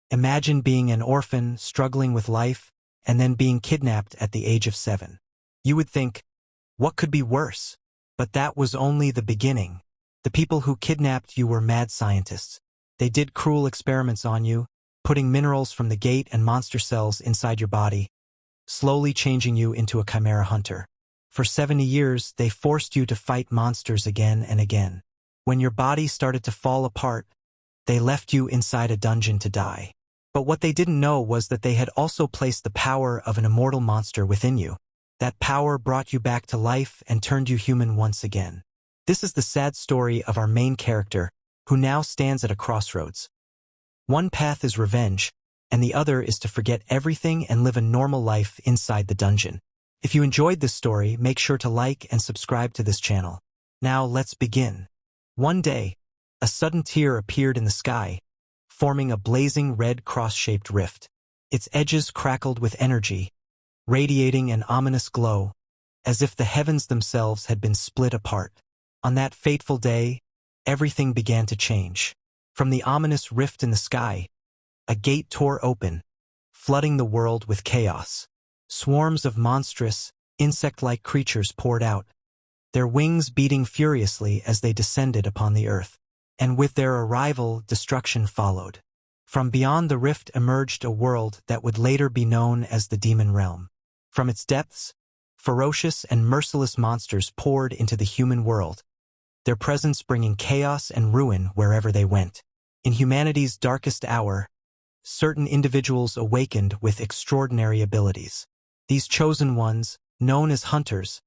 Imagine being an orphan, struggling with life, and then being kidnapped at the age of 7. You would think, what could be worse? But that was only the beginning. The people who kidnapped you were mad scientists. They did cruel experiments on you, putting minerals from the gate and monster cells inside your body, slowly changing you into a chimera hunter. For 70 years, they forced you to fight monsters again and again. When your body started to fall apart, they left you inside a dungeon to die. But what they didn't know was that they had also placed the power of an immortal monster within you. That power brought you back to life and turned you human once again. This is the sad story of our main character, who now stands at a crossroads. One path is revenge, and the other is to forget everything and live a normal life inside the dungeon. If you enjoyed this story, make sure to like and subscribe to this channel. Now let's begin. One day, a sudden tear appeared in the sky, forming a blazing red cross-shaped rift. Its edges crackled with energy, radiating an ominous glow, as if the heavens themselves had been split apart. On that fateful day, everything began to change. From the ominous rift in the sky, a gate tore open, flooding the world with chaos. Swarms of monstrous, insect-like creatures poured out, their wings beating furiously as they descended upon the earth. And with their arrival, destruction followed. From beyond the rift emerged a world that would later be known as the Demon Realm. From its depths, ferocious and merciless monsters poured into the human world, their presence bringing chaos and ruin wherever they went. In humanity's darkest hour, certain individuals awakened with extraordinary abilities. These chosen ones, known as hunters,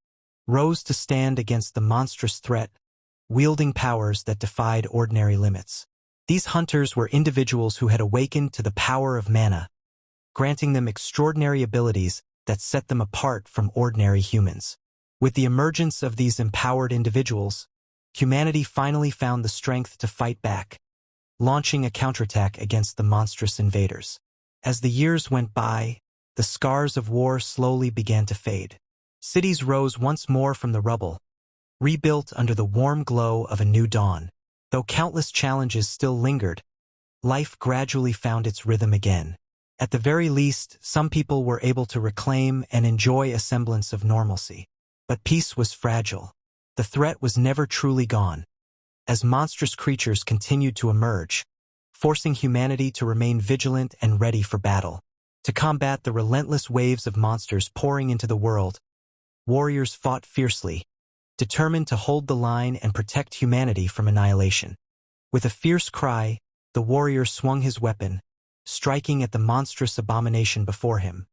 rose to stand against the monstrous threat, wielding powers that defied ordinary limits. These hunters were individuals who had awakened to the power of mana, granting them extraordinary abilities that set them apart from ordinary humans. With the emergence of these empowered individuals, humanity finally found the strength to fight back, launching a counterattack against the monstrous invaders. As the years went by, the scars of war slowly began to fade. Cities rose once more from the rubble, rebuilt under the warm glow of a new dawn. Though countless challenges still lingered, life gradually found its rhythm again. At the very least, some people were able to reclaim and enjoy a semblance of normalcy. But peace was fragile. The threat was never truly gone, as monstrous creatures continued to emerge, forcing humanity to remain vigilant and ready for battle. To combat the relentless waves of monsters pouring into the world, warriors fought fiercely, determined to hold the line and protect humanity from annihilation. With a fierce cry, the warrior swung his weapon, striking at the monstrous abomination before him.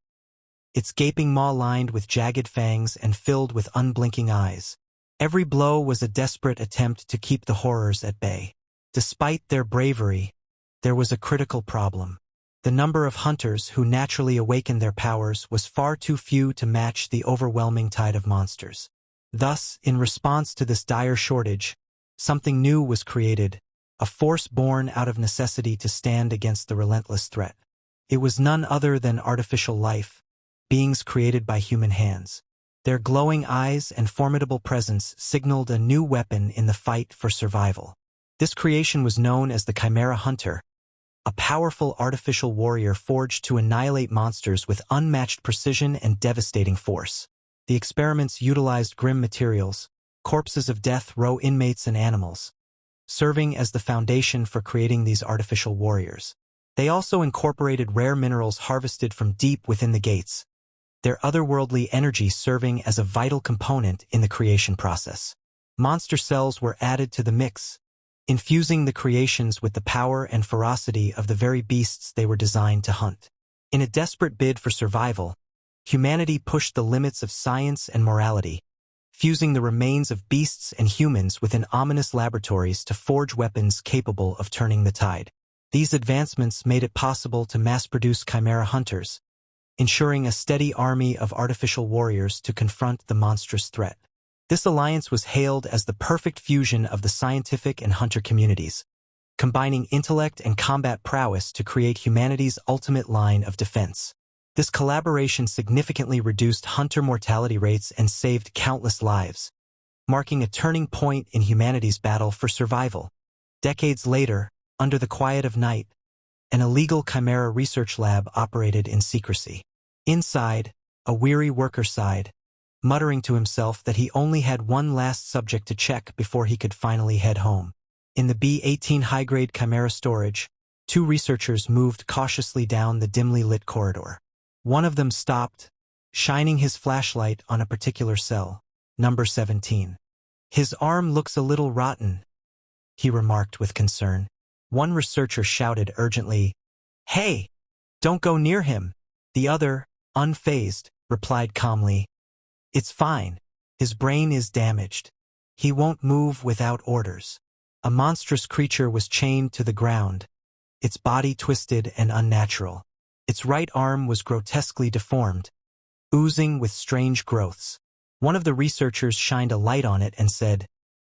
Its gaping maw lined with jagged fangs and filled with unblinking eyes. Every blow was a desperate attempt to keep the horrors at bay. Despite their bravery, there was a critical problem. The number of hunters who naturally awakened their powers was far too few to match the overwhelming tide of monsters. Thus, in response to this dire shortage, something new was created, a force born out of necessity to stand against the relentless threat. It was none other than artificial life, beings created by human hands. Their glowing eyes and formidable presence signaled a new weapon in the fight for survival. This creation was known as the Chimera Hunter, a powerful artificial warrior forged to annihilate monsters with unmatched precision and devastating force. The experiments utilized grim materials, corpses of death row inmates and animals, serving as the foundation for creating these artificial warriors. They also incorporated rare minerals harvested from deep within the gates, their otherworldly energy serving as a vital component in the creation process. Monster cells were added to the mix, infusing the creations with the power and ferocity of the very beasts they were designed to hunt. In a desperate bid for survival, humanity pushed the limits of science and morality, fusing the remains of beasts and humans within ominous laboratories to forge weapons capable of turning the tide. These advancements made it possible to mass-produce chimera hunters, ensuring a steady army of artificial warriors to confront the monstrous threat. This alliance was hailed as the perfect fusion of the scientific and hunter communities, combining intellect and combat prowess to create humanity's ultimate line of defense. This collaboration significantly reduced hunter mortality rates and saved countless lives, marking a turning point in humanity's battle for survival. Decades later, under the quiet of night, An illegal chimera research lab operated in secrecy. Inside, a weary worker sighed, muttering to himself that he only had one last subject to check before he could finally head home. In the B-18 high-grade chimera storage, two researchers moved cautiously down the dimly lit corridor. One of them stopped, shining his flashlight on a particular cell, number 17. "His arm looks a little rotten," he remarked with concern. One researcher shouted urgently, "Hey, don't go near him." The other, unfazed, replied calmly, "It's fine. His brain is damaged. He won't move without orders." A monstrous creature was chained to the ground, its body twisted and unnatural. Its right arm was grotesquely deformed, oozing with strange growths. One of the researchers shined a light on it and said,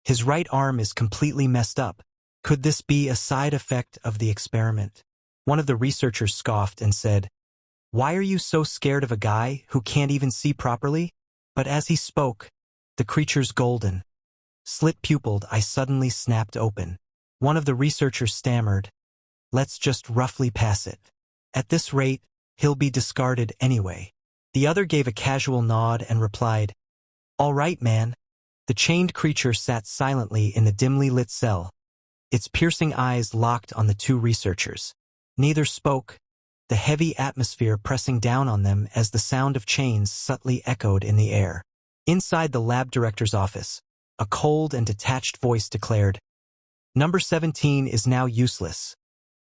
"His right arm is completely messed up. Could this be a side effect of the experiment?" One of the researchers scoffed and said, "Why are you so scared of a guy who can't even see properly?" But as he spoke, the creature's golden, slit-pupiled eye suddenly snapped open. One of the researchers stammered, "Let's just roughly pass it. At this rate, he'll be discarded anyway." The other gave a casual nod and replied, "All right, man." The chained creature sat silently in the dimly lit cell, its piercing eyes locked on the two researchers. Neither spoke, the heavy atmosphere pressing down on them as the sound of chains subtly echoed in the air. Inside the lab director's office, a cold and detached voice declared, "Number 17 is now useless,"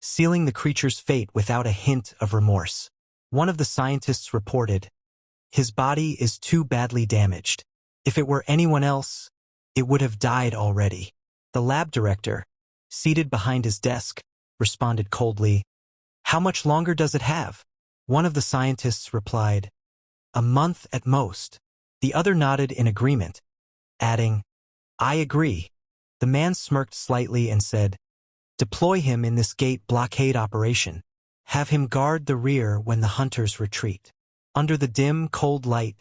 sealing the creature's fate without a hint of remorse. One of the scientists reported, "His body is too badly damaged. If it were anyone else, it would have died already." The lab director, seated behind his desk, responded coldly, "How much longer does it have?" One of the scientists replied, "A month at most." The other nodded in agreement, adding, "I agree." The man smirked slightly and said, "Deploy him in this gate blockade operation. Have him guard the rear when the hunters retreat." Under the dim, cold light,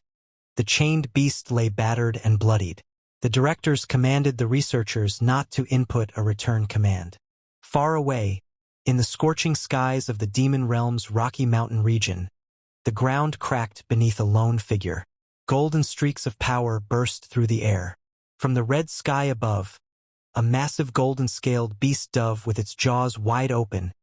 the chained beast lay battered and bloodied. The directors commanded the researchers not to input a return command. Far away, in the scorching skies of the Demon Realm's Rocky Mountain region, the ground cracked beneath a lone figure. Golden streaks of power burst through the air. From the red sky above, a massive golden-scaled beast dove with its jaws wide open,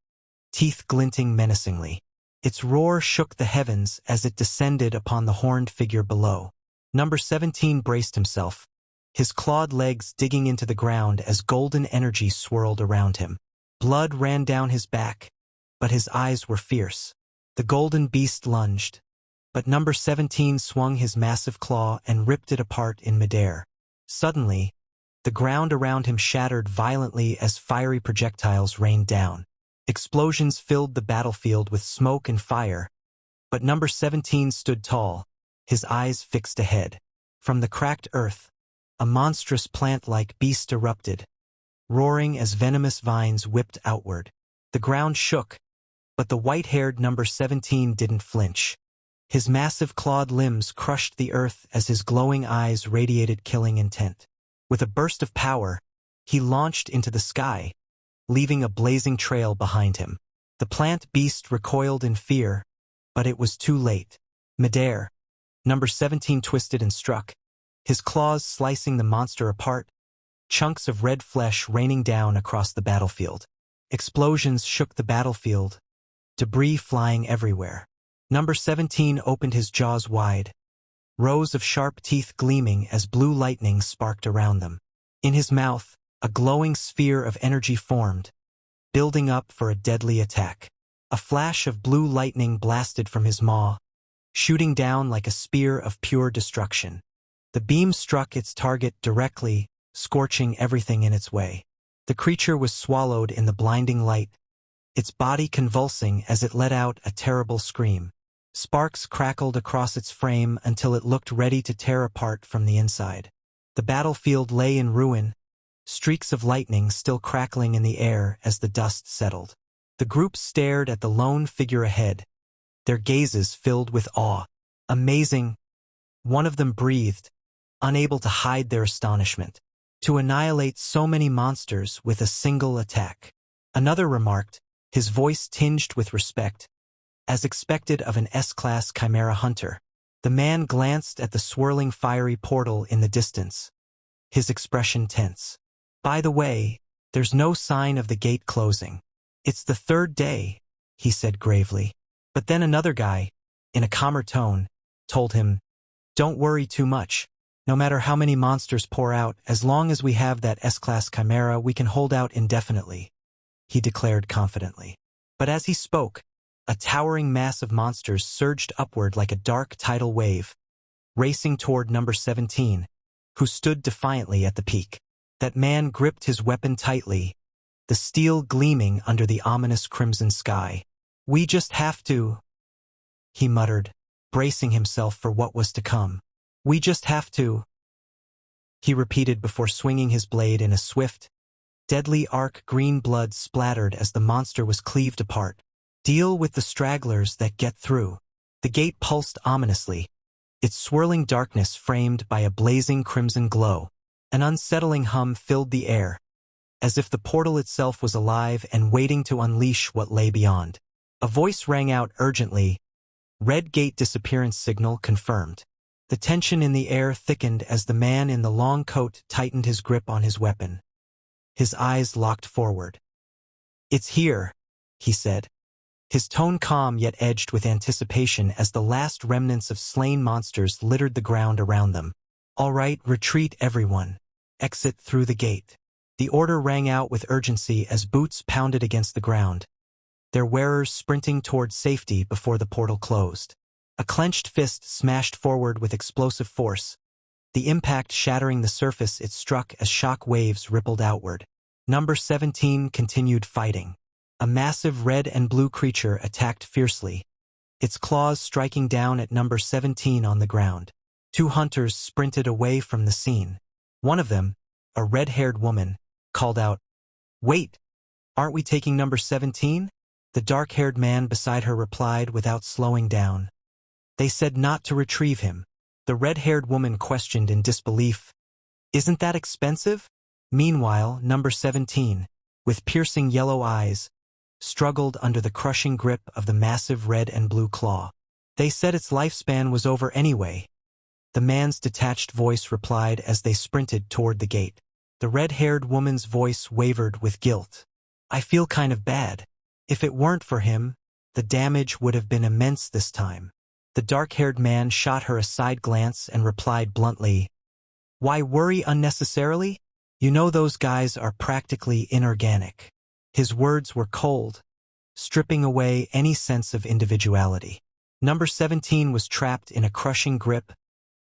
teeth glinting menacingly. Its roar shook the heavens as it descended upon the horned figure below. Number 17 braced himself, his clawed legs digging into the ground as golden energy swirled around him. Blood ran down his back, but his eyes were fierce. The golden beast lunged, but number 17 swung his massive claw and ripped it apart in midair. Suddenly, the ground around him shattered violently as fiery projectiles rained down. Explosions filled the battlefield with smoke and fire, but number 17 stood tall, his eyes fixed ahead. From the cracked earth, a monstrous plant-like beast erupted, roaring as venomous vines whipped outward. The ground shook, but the white-haired number 17 didn't flinch. His massive clawed limbs crushed the earth as his glowing eyes radiated killing intent. With a burst of power, he launched into the sky, leaving a blazing trail behind him. The plant beast recoiled in fear, but it was too late. Midair, number 17 twisted and struck, his claws slicing the monster apart, chunks of red flesh raining down across the battlefield. Explosions shook the battlefield, debris flying everywhere. Number 17 opened his jaws wide, rows of sharp teeth gleaming as blue lightning sparked around them. In his mouth, a glowing sphere of energy formed, building up for a deadly attack. A flash of blue lightning blasted from his maw, shooting down like a spear of pure destruction. The beam struck its target directly, scorching everything in its way. The creature was swallowed in the blinding light, its body convulsing as it let out a terrible scream. Sparks crackled across its frame until it looked ready to tear apart from the inside. The battlefield lay in ruin, streaks of lightning still crackling in the air as the dust settled. The group stared at the lone figure ahead, their gazes filled with awe. "Amazing," one of them breathed, unable to hide their astonishment. "To annihilate so many monsters with a single attack." Another remarked, his voice tinged with respect, as expected of an S-class Chimera hunter. The man glanced at the swirling fiery portal in the distance, his expression tense. By the way, there's no sign of the gate closing. It's the third day, he said gravely. But then another guy, in a calmer tone, told him, don't worry too much. No matter how many monsters pour out, as long as we have that S-class Chimera, we can hold out indefinitely, he declared confidently. But as he spoke, a towering mass of monsters surged upward like a dark tidal wave, racing toward number 17, who stood defiantly at the peak. That man gripped his weapon tightly, the steel gleaming under the ominous crimson sky. We just have to, he muttered, bracing himself for what was to come. We just have to, he repeated before swinging his blade in a swift, deadly arc. Green blood splattered as the monster was cleaved apart. Deal with the stragglers that get through. The gate pulsed ominously, its swirling darkness framed by a blazing crimson glow. An unsettling hum filled the air, as if the portal itself was alive and waiting to unleash what lay beyond. A voice rang out urgently. Red gate disappearance signal confirmed. The tension in the air thickened as the man in the long coat tightened his grip on his weapon. His eyes locked forward. It's here, he said, his tone calm yet edged with anticipation as the last remnants of slain monsters littered the ground around them. All right, retreat everyone. Exit through the gate. The order rang out with urgency as boots pounded against the ground, their wearers sprinting toward safety before the portal closed. A clenched fist smashed forward with explosive force, the impact shattering the surface it struck as shock waves rippled outward. Number 17 continued fighting. A massive red and blue creature attacked fiercely, its claws striking down at number 17 on the ground. Two hunters sprinted away from the scene. One of them, a red-haired woman, called out, "Wait! Aren't we taking number 17? The dark-haired man beside her replied without slowing down. They said not to retrieve him. The red-haired woman questioned in disbelief. Isn't that expensive? Meanwhile, number 17, with piercing yellow eyes, struggled under the crushing grip of the massive red and blue claw. They said its lifespan was over anyway. The man's detached voice replied as they sprinted toward the gate. The red-haired woman's voice wavered with guilt. I feel kind of bad. If it weren't for him, the damage would have been immense this time. The dark-haired man shot her a side glance and replied bluntly, Why worry unnecessarily? You know those guys are practically inorganic. His words were cold, stripping away any sense of individuality. Number 17 was trapped in a crushing grip,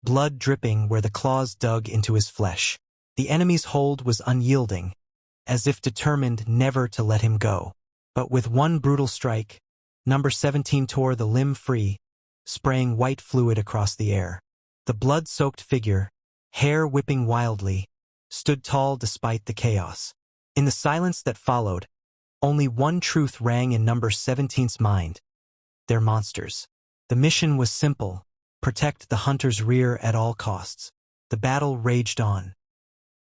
blood dripping where the claws dug into his flesh. The enemy's hold was unyielding, as if determined never to let him go. But with one brutal strike, number 17 tore the limb free, spraying white fluid across the air. The blood-soaked figure, hair whipping wildly, stood tall despite the chaos. In the silence that followed, only one truth rang in number 17's mind. They're monsters. The mission was simple: protect the hunter's rear at all costs. The battle raged on.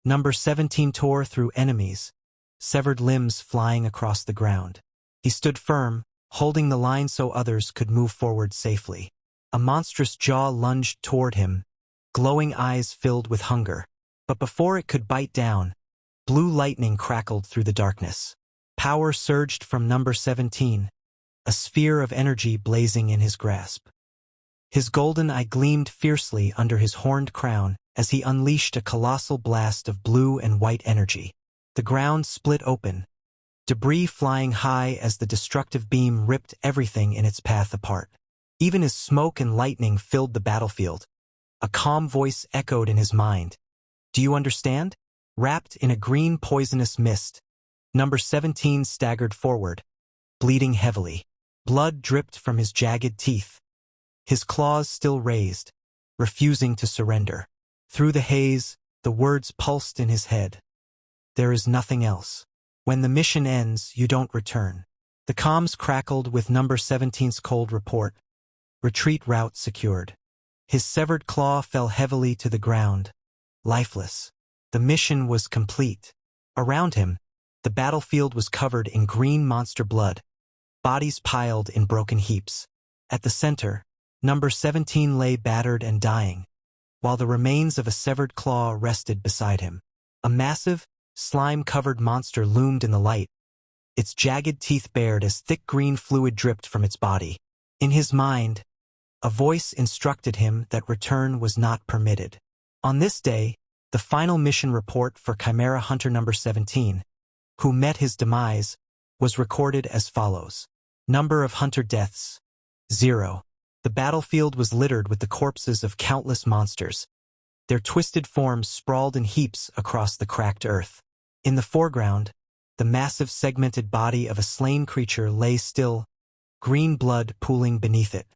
Number 17 tore through enemies, severed limbs flying across the ground. He stood firm, holding the line so others could move forward safely. A monstrous jaw lunged toward him, glowing eyes filled with hunger. But before it could bite down, blue lightning crackled through the darkness. Power surged from number 17, a sphere of energy blazing in his grasp. His golden eye gleamed fiercely under his horned crown as he unleashed a colossal blast of blue and white energy. The ground split open, debris flying high as the destructive beam ripped everything in its path apart. Even as smoke and lightning filled the battlefield, a calm voice echoed in his mind. Do you understand? Wrapped in a green poisonous mist, number 17 staggered forward, bleeding heavily. Blood dripped from his jagged teeth, his claws still raised, refusing to surrender. Through the haze, the words pulsed in his head. There is nothing else. When the mission ends, you don't return. The comms crackled with number 17's cold report. Retreat route secured. His severed claw fell heavily to the ground, lifeless. The mission was complete. Around him, The battlefield was covered in green monster blood, bodies piled in broken heaps. At the center, number 17 lay battered and dying, while the remains of a severed claw rested beside him. A massive, slime-covered monster loomed in the light, its jagged teeth bared as thick green fluid dripped from its body. In his mind, a voice instructed him that return was not permitted. On this day, the final mission report for Chimera Hunter number 17, who met his demise, was recorded as follows. Number of hunter deaths, 0. The battlefield was littered with the corpses of countless monsters. Their twisted forms sprawled in heaps across the cracked earth. In the foreground, the massive segmented body of a slain creature lay still, green blood pooling beneath it.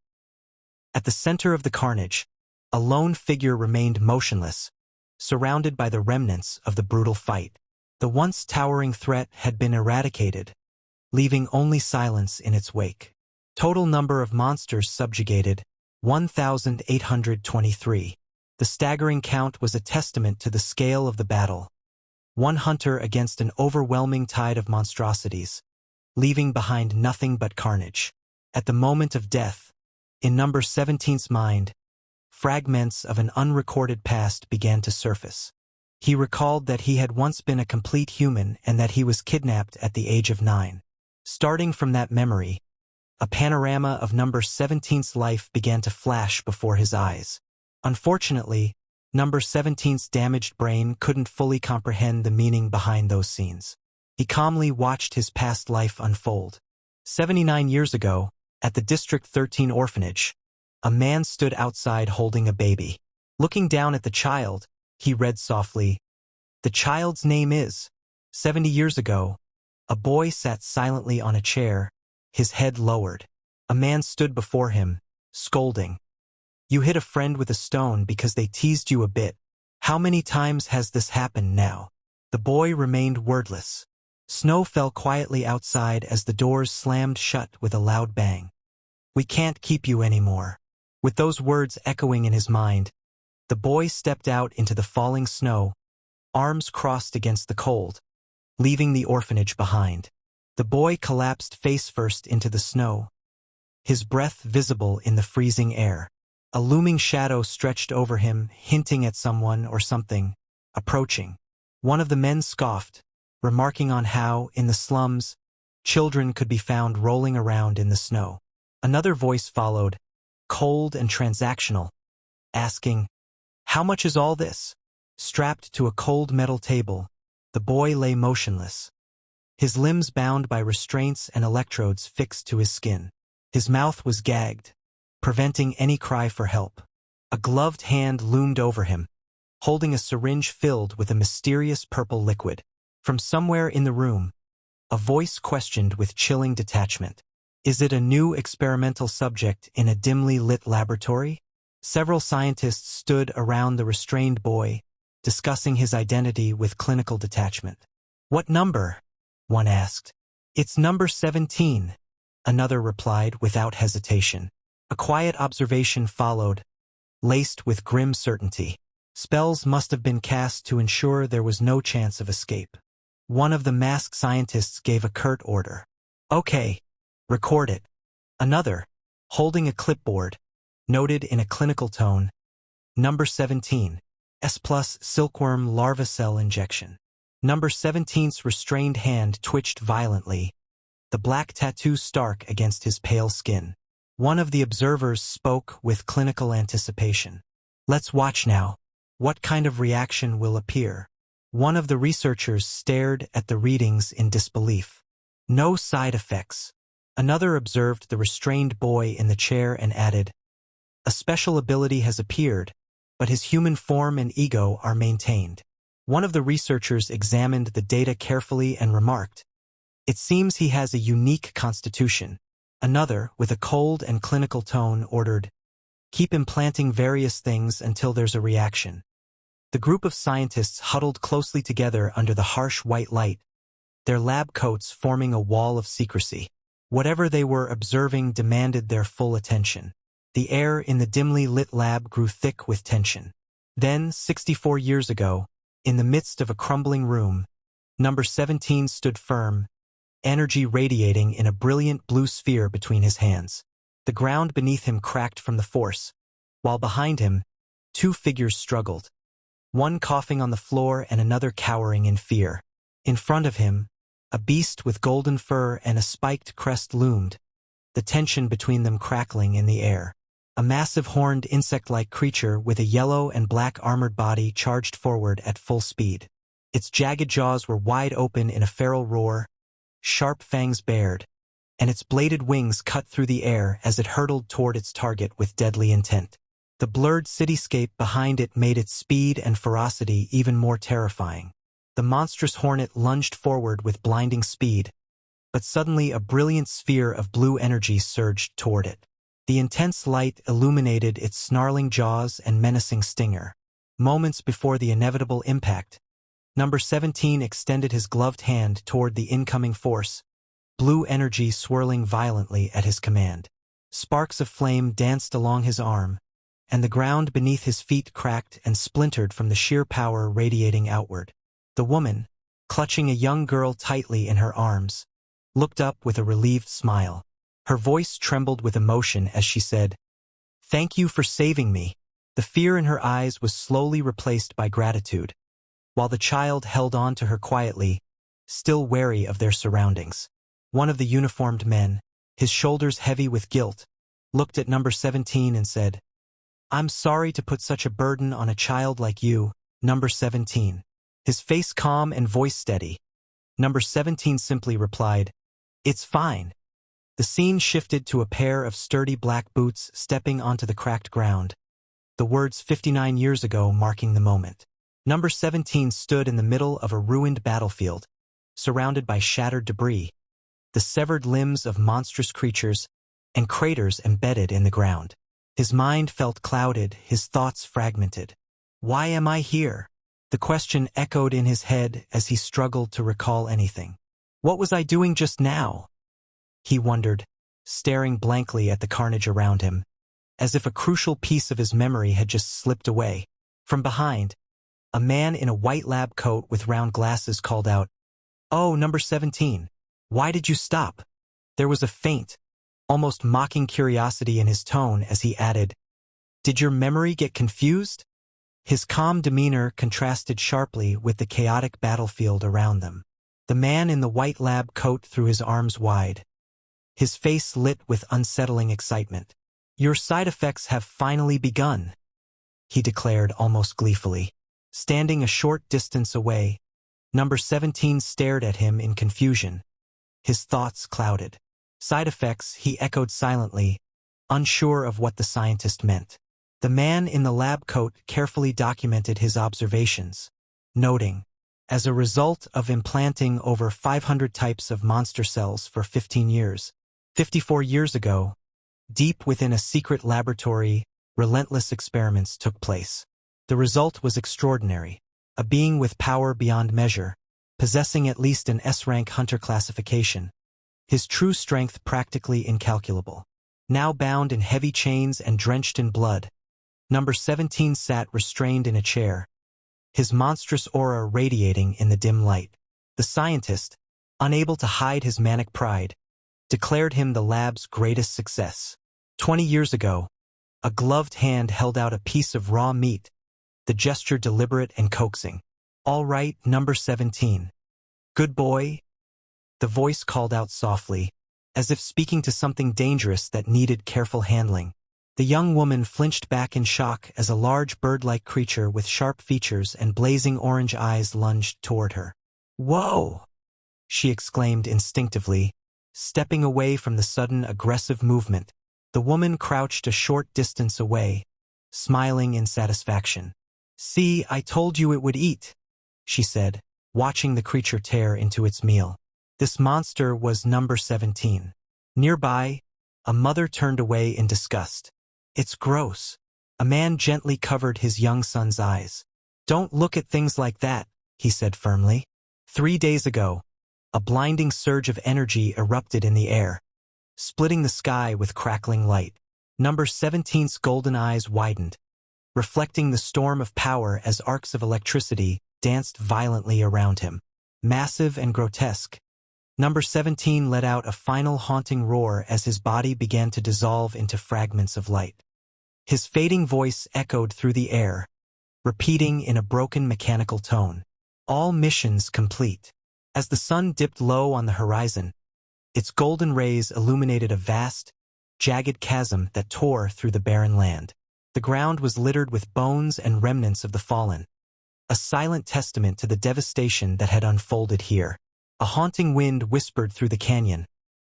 At the center of the carnage, a lone figure remained motionless, surrounded by the remnants of the brutal fight. The once towering threat had been eradicated, leaving only silence in its wake. Total number of monsters subjugated, 1,823. The staggering count was a testament to the scale of the battle. One hunter against an overwhelming tide of monstrosities, leaving behind nothing but carnage. At the moment of death, in number 17's mind, fragments of an unrecorded past began to surface. He recalled that he had once been a complete human and that he was kidnapped at the age of 9. Starting from that memory, a panorama of number 17's life began to flash before his eyes. Unfortunately, number 17's damaged brain couldn't fully comprehend the meaning behind those scenes. He calmly watched his past life unfold. 79 years ago, at the District 13 orphanage, a man stood outside holding a baby. Looking down at the child, he read softly, "The child's name is." 70 years ago, a boy sat silently on a chair, his head lowered. A man stood before him, scolding. "You hit a friend with a stone because they teased you a bit. How many times has this happened now?" The boy remained wordless. Snow fell quietly outside as the doors slammed shut with a loud bang. "We can't keep you anymore." With those words echoing in his mind, the boy stepped out into the falling snow, arms crossed against the cold, leaving the orphanage behind. The boy collapsed face first into the snow, his breath visible in the freezing air. A looming shadow stretched over him, hinting at someone or something approaching. One of the men scoffed, remarking on how, in the slums, children could be found rolling around in the snow. Another voice followed, cold and transactional, asking, "How much is all this?" Strapped to a cold metal table, the boy lay motionless, his limbs bound by restraints and electrodes fixed to his skin. His mouth was gagged, preventing any cry for help. A gloved hand loomed over him, holding a syringe filled with a mysterious purple liquid. From somewhere in the room, a voice questioned with chilling detachment, "Is it a new experimental subject in a dimly lit laboratory?" Several scientists stood around the restrained boy, discussing his identity with clinical detachment. "What number?" one asked. "It's number 17, another replied without hesitation. A quiet observation followed, laced with grim certainty. Spells must have been cast to ensure there was no chance of escape. One of the masked scientists gave a curt order. "Okay, record it." Another, holding a clipboard, noted in a clinical tone, "Number 17, S+ silkworm larva cell injection." Number 17's restrained hand twitched violently, the black tattoo stark against his pale skin. One of the observers spoke with clinical anticipation. "Let's watch now. What kind of reaction will appear?" One of the researchers stared at the readings in disbelief. "No side effects." Another observed the restrained boy in the chair and added, "A special ability has appeared, but his human form and ego are maintained." One of the researchers examined the data carefully and remarked, "It seems he has a unique constitution." Another, with a cold and clinical tone, ordered, "Keep implanting various things until there's a reaction." The group of scientists huddled closely together under the harsh white light, their lab coats forming a wall of secrecy. Whatever they were observing demanded their full attention. The air in the dimly lit lab grew thick with tension. Then, 64 years ago, in the midst of a crumbling room, Number 17 stood firm, energy radiating in a brilliant blue sphere between his hands. The ground beneath him cracked from the force, while behind him, two figures struggled, one coughing on the floor and another cowering in fear. In front of him, a beast with golden fur and a spiked crest loomed, the tension between them crackling in the air. A massive horned insect-like creature with a yellow and black armored body charged forward at full speed. Its jagged jaws were wide open in a feral roar, sharp fangs bared, and its bladed wings cut through the air as it hurtled toward its target with deadly intent. The blurred cityscape behind it made its speed and ferocity even more terrifying. The monstrous hornet lunged forward with blinding speed, but suddenly a brilliant sphere of blue energy surged toward it. The intense light illuminated its snarling jaws and menacing stinger. Moments before the inevitable impact, Number 17 extended his gloved hand toward the incoming force, blue energy swirling violently at his command. Sparks of flame danced along his arm, and the ground beneath his feet cracked and splintered from the sheer power radiating outward. The woman, clutching a young girl tightly in her arms, looked up with a relieved smile. Her voice trembled with emotion as she said, "Thank you for saving me." The fear in her eyes was slowly replaced by gratitude, while the child held on to her quietly, still wary of their surroundings. One of the uniformed men, his shoulders heavy with guilt, looked at Number 17 and said, "I'm sorry to put such a burden on a child like you, Number 17. His face calm and voice steady. Number 17 simply replied, "It's fine." The scene shifted to a pair of sturdy black boots stepping onto the cracked ground, the words 59 years ago marking the moment. Number 17 stood in the middle of a ruined battlefield, surrounded by shattered debris, the severed limbs of monstrous creatures, and craters embedded in the ground. His mind felt clouded, his thoughts fragmented. Why am I here? The question echoed in his head as he struggled to recall anything. What was I doing just now? He wondered, staring blankly at the carnage around him, as if a crucial piece of his memory had just slipped away. From behind, a man in a white lab coat with round glasses called out, "Oh, Number 17, why did you stop?" There was a faint, almost mocking curiosity in his tone as he added, "Did your memory get confused?" His calm demeanor contrasted sharply with the chaotic battlefield around them. The man in the white lab coat threw his arms wide, his face lit with unsettling excitement. "Your side effects have finally begun," he declared almost gleefully. Standing a short distance away, Number 17 stared at him in confusion, his thoughts clouded. "Side effects," he echoed silently, unsure of what the scientist meant. The man in the lab coat carefully documented his observations, noting, as a result of implanting over 500 types of monster cells for 15 years, 54 years ago, deep within a secret laboratory, relentless experiments took place. The result was extraordinary. A being with power beyond measure, possessing at least an S-rank hunter classification, his true strength practically incalculable. Now bound in heavy chains and drenched in blood, Number 17 sat restrained in a chair, his monstrous aura radiating in the dim light. The scientist, unable to hide his manic pride, declared him the lab's greatest success. 20 years ago, a gloved hand held out a piece of raw meat, the gesture deliberate and coaxing. "All right, Number 17. Good boy." The voice called out softly, as if speaking to something dangerous that needed careful handling. The young woman flinched back in shock as a large bird-like creature with sharp features and blazing orange eyes lunged toward her. "Whoa!" she exclaimed instinctively, stepping away from the sudden aggressive movement. The woman crouched a short distance away, smiling in satisfaction. "See, I told you it would eat," she said, watching the creature tear into its meal. This monster was Number 17. Nearby, a mother turned away in disgust. "It's gross." A man gently covered his young son's eyes. "Don't look at things like that," he said firmly. 3 days ago, a blinding surge of energy erupted in the air, splitting the sky with crackling light. Number 17's golden eyes widened, reflecting the storm of power as arcs of electricity danced violently around him. massive and grotesque. Number 17 let out a final haunting roar as his body began to dissolve into fragments of light. His fading voice echoed through the air, repeating in a broken mechanical tone, "All missions complete." As the sun dipped low on the horizon, its golden rays illuminated a vast, jagged chasm that tore through the barren land. The ground was littered with bones and remnants of the fallen, a silent testament to the devastation that had unfolded here. A haunting wind whispered through the canyon,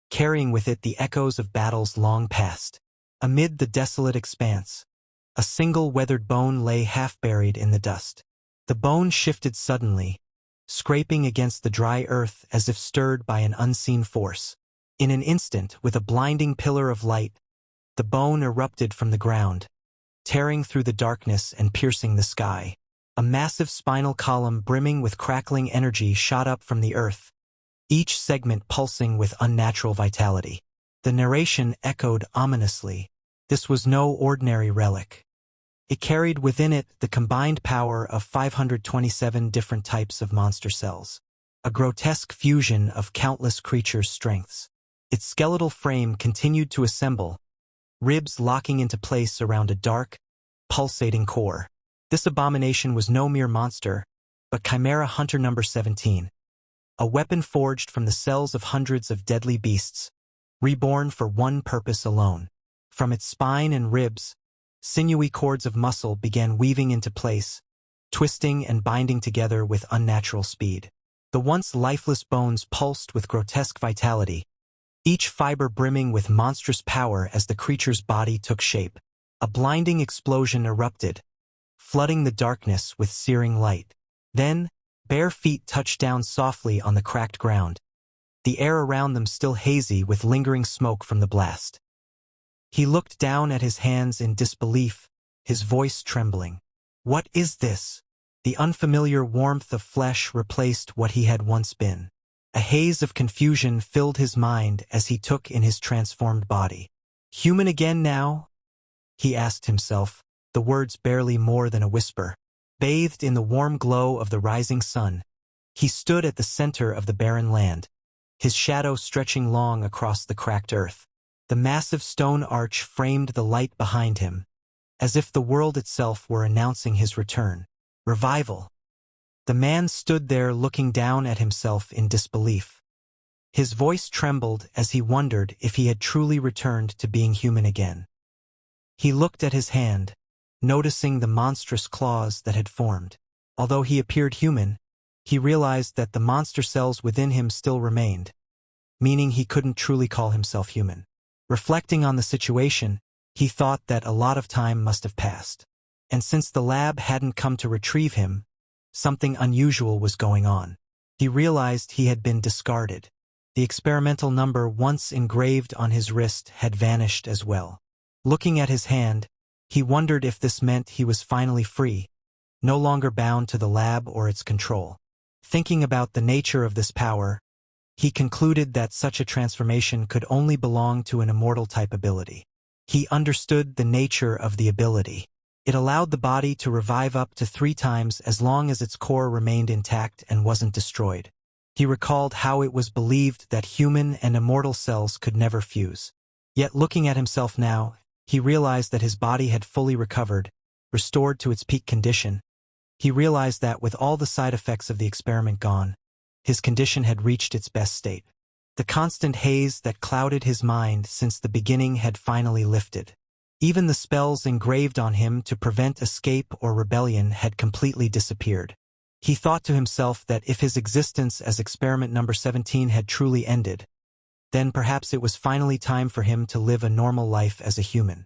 carrying with it the echoes of battles long past. Amid the desolate expanse, a single weathered bone lay half-buried in the dust. The bone shifted suddenly, scraping against the dry earth as if stirred by an unseen force. In an instant, with a blinding pillar of light, the bone erupted from the ground, tearing through the darkness and piercing the sky. A massive spinal column brimming with crackling energy shot up from the earth, each segment pulsing with unnatural vitality. The narration echoed ominously. This was no ordinary relic. It carried within it the combined power of 527 different types of monster cells, a grotesque fusion of countless creatures' strengths. Its skeletal frame continued to assemble, ribs locking into place around a dark, pulsating core. This abomination was no mere monster, but Chimera Hunter number 17, a weapon forged from the cells of hundreds of deadly beasts, reborn for one purpose alone. From its spine and ribs, sinewy cords of muscle began weaving into place, twisting and binding together with unnatural speed. The once lifeless bones pulsed with grotesque vitality, each fiber brimming with monstrous power as the creature's body took shape. A blinding explosion erupted, flooding the darkness with searing light. Then, bare feet touched down softly on the cracked ground, the air around them still hazy with lingering smoke from the blast. He looked down at his hands in disbelief, his voice trembling. What is this? The unfamiliar warmth of flesh replaced what he had once been. A haze of confusion filled his mind as he took in his transformed body. Human again now? He asked himself, the words barely more than a whisper. Bathed in the warm glow of the rising sun, he stood at the center of the barren land, his shadow stretching long across the cracked earth. The massive stone arch framed the light behind him, as if the world itself were announcing his return. Revival. The man stood there looking down at himself in disbelief. His voice trembled as he wondered if he had truly returned to being human again. He looked at his hand, noticing the monstrous claws that had formed. Although he appeared human, he realized that the monster cells within him still remained, meaning he couldn't truly call himself human. Reflecting on the situation, he thought that a lot of time must have passed. And since the lab hadn't come to retrieve him, something unusual was going on. He realized he had been discarded. The experimental number once engraved on his wrist had vanished as well. Looking at his hand, he wondered if this meant he was finally free, no longer bound to the lab or its control. Thinking about the nature of this power, he concluded that such a transformation could only belong to an immortal type ability. He understood the nature of the ability. It allowed the body to revive up to 3 times as long as its core remained intact and wasn't destroyed. He recalled how it was believed that human and immortal cells could never fuse. Yet looking at himself now, he realized that his body had fully recovered, restored to its peak condition. He realized that with all the side effects of the experiment gone, his condition had reached its best state. The constant haze that clouded his mind since the beginning had finally lifted. Even the spells engraved on him to prevent escape or rebellion had completely disappeared. He thought to himself that if his existence as experiment number 17 had truly ended, then perhaps it was finally time for him to live a normal life as a human.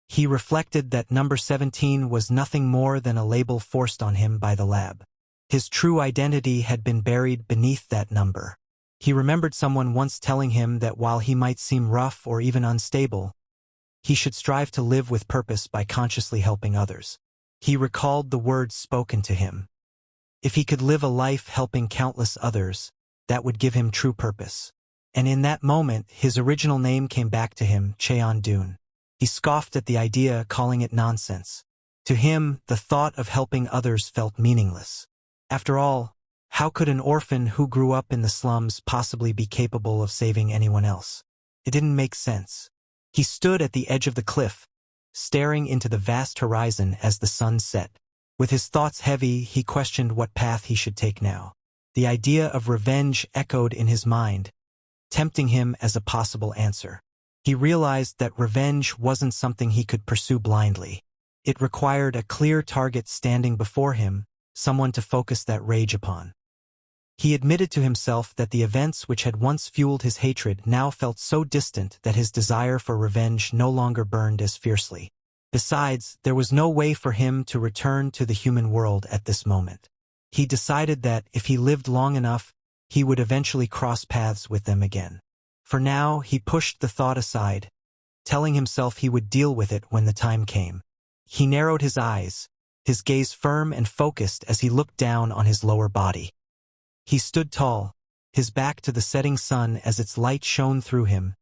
He reflected that number 17 was nothing more than a label forced on him by the lab. His true identity had been buried beneath that number. He remembered someone once telling him that while he might seem rough or even unstable, he should strive to live with purpose by consciously helping others. He recalled the words spoken to him. If he could live a life helping countless others, that would give him true purpose. And in that moment, his original name came back to him, Cheon-dun. He scoffed at the idea, calling it nonsense. To him, the thought of helping others felt meaningless. After all, How could an orphan who grew up in the slums possibly be capable of saving anyone else? It didn't make sense. He stood at the edge of the cliff, staring into the vast horizon as the sun set. With his thoughts heavy, he questioned what path he should take now. The idea of revenge echoed in his mind, tempting him as a possible answer. He realized that revenge wasn't something he could pursue blindly. It required a clear target standing before him, someone to focus that rage upon. He admitted to himself that the events which had once fueled his hatred now felt so distant that his desire for revenge no longer burned as fiercely. Besides, there was no way for him to return to the human world at this moment. He decided that, if he lived long enough, he would eventually cross paths with them again. For now, he pushed the thought aside, telling himself he would deal with it when the time came. He narrowed his eyes, his gaze firm and focused as he looked down on his lower body. He stood tall, his back to the setting sun as its light shone through him,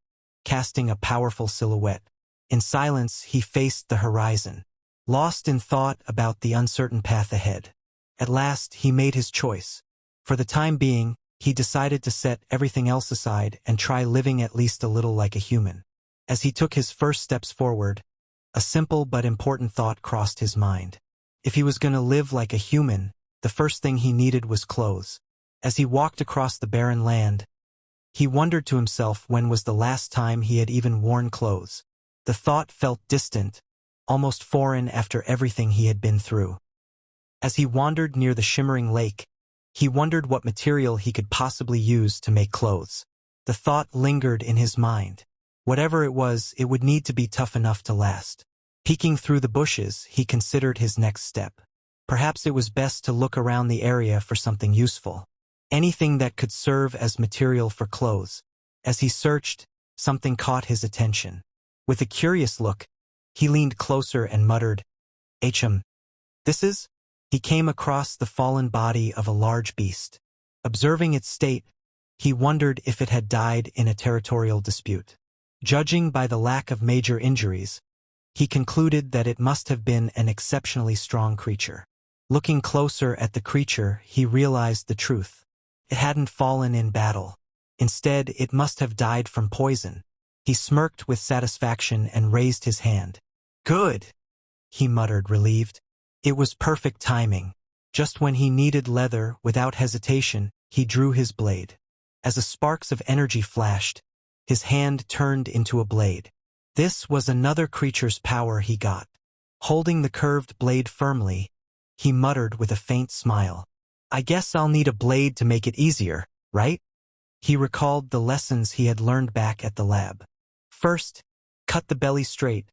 casting a powerful silhouette. In silence, he faced the horizon, lost in thought about the uncertain path ahead. At last, he made his choice. For the time being, he decided to set everything else aside and try living at least a little like a human. As he took his first steps forward, a simple but important thought crossed his mind. If he was going to live like a human, the first thing he needed was clothes. As he walked across the barren land, he wondered to himself when was the last time he had even worn clothes. The thought felt distant, almost foreign after everything he had been through. As he wandered near the shimmering lake, he wondered what material he could possibly use to make clothes. The thought lingered in his mind. Whatever it was, it would need to be tough enough to last. Peeking through the bushes, he considered his next step. Perhaps it was best to look around the area for something useful. Anything that could serve as material for clothes. As he searched, something caught his attention. With a curious look, he leaned closer and muttered, This is? He came across the fallen body of a large beast. Observing its state, he wondered if it had died in a territorial dispute. Judging by the lack of major injuries, he concluded that it must have been an exceptionally strong creature. Looking closer at the creature, he realized the truth. It hadn't fallen in battle. Instead, it must have died from poison. He smirked with satisfaction and raised his hand. Good, he muttered, relieved. It was perfect timing. Just when he needed leather, without hesitation, he drew his blade. As the sparks of energy flashed, his hand turned into a blade. This was another creature's power he got. Holding the curved blade firmly, he muttered with a faint smile. I guess I'll need a blade to make it easier, right? He recalled the lessons he had learned back at the lab. First, cut the belly straight,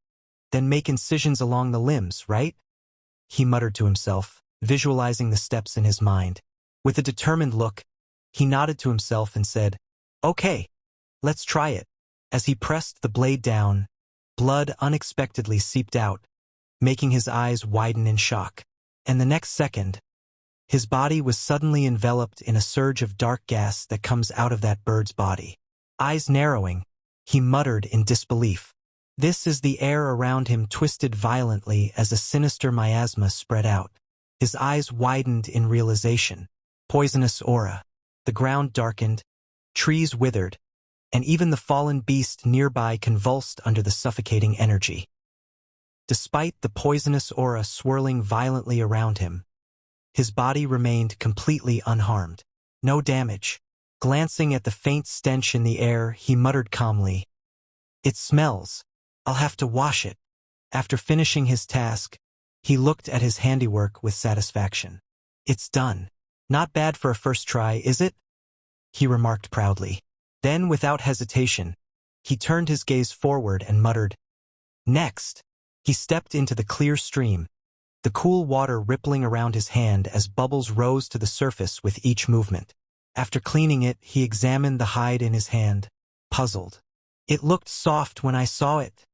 then make incisions along the limbs, right? He muttered to himself, visualizing the steps in his mind. With a determined look, he nodded to himself and said, Okay, let's try it. As he pressed the blade down, blood unexpectedly seeped out, making his eyes widen in shock. And the next second, his body was suddenly enveloped in a surge of dark gas that comes out of that bird's body. Eyes narrowing, he muttered in disbelief. This is the air around him twisted violently as a sinister miasma spread out. His eyes widened in realization. Poisonous aura. The ground darkened, trees withered, and even the fallen beast nearby convulsed under the suffocating energy. Despite the poisonous aura swirling violently around him, his body remained completely unharmed. No damage. Glancing at the faint stench in the air, he muttered calmly, It smells. I'll have to wash it. After finishing his task, he looked at his handiwork with satisfaction. It's done. Not bad for a first try, is it? He remarked proudly. Then, without hesitation, he turned his gaze forward and muttered, Next. He stepped into the clear stream, the cool water rippling around his hand as bubbles rose to the surface with each movement. After cleaning it, he examined the hide in his hand, puzzled. It looked soft when I saw it,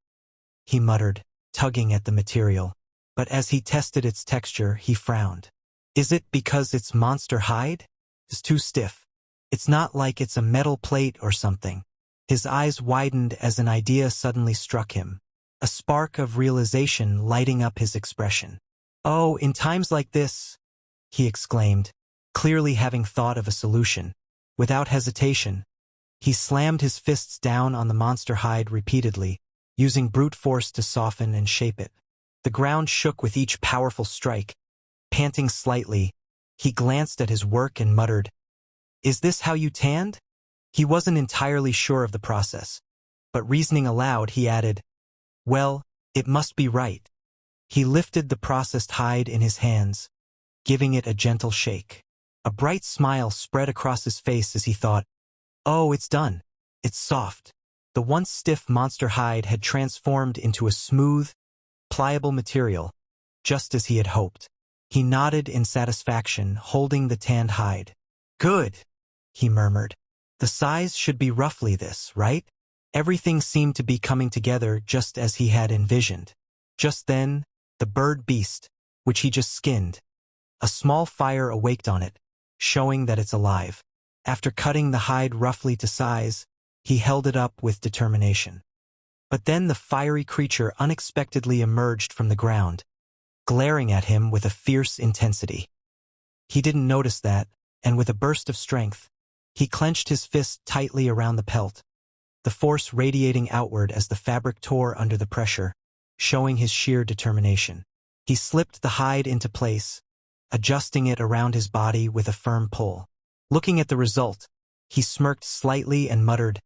he muttered, tugging at the material. But as he tested its texture, he frowned. Is it because it's monster hide? It's too stiff. It's not like it's a metal plate or something. His eyes widened as an idea suddenly struck him, a spark of realization lighting up his expression. Oh, in times like this, he exclaimed, clearly having thought of a solution. Without hesitation, he slammed his fists down on the monster hide repeatedly, using brute force to soften and shape it. The ground shook with each powerful strike. Panting slightly, he glanced at his work and muttered, "Is this how you tanned?" He wasn't entirely sure of the process, but reasoning aloud, he added, "Well, it must be right." He lifted the processed hide in his hands, giving it a gentle shake. A bright smile spread across his face as he thought, "Oh, it's done. It's soft." The once stiff monster hide had transformed into a smooth, pliable material, just as he had hoped. He nodded in satisfaction, holding the tanned hide. "Good," he murmured. "The size should be roughly this, right?" Everything seemed to be coming together just as he had envisioned. Just then, the bird beast, which he just skinned, a small fire awaked on it, showing that it's alive. After cutting the hide roughly to size, he held it up with determination. But then the fiery creature unexpectedly emerged from the ground, glaring at him with a fierce intensity. He didn't notice that, and with a burst of strength, he clenched his fist tightly around the pelt, the force radiating outward as the fabric tore under the pressure, showing his sheer determination. He slipped the hide into place, adjusting it around his body with a firm pull. Looking at the result, he smirked slightly and muttered,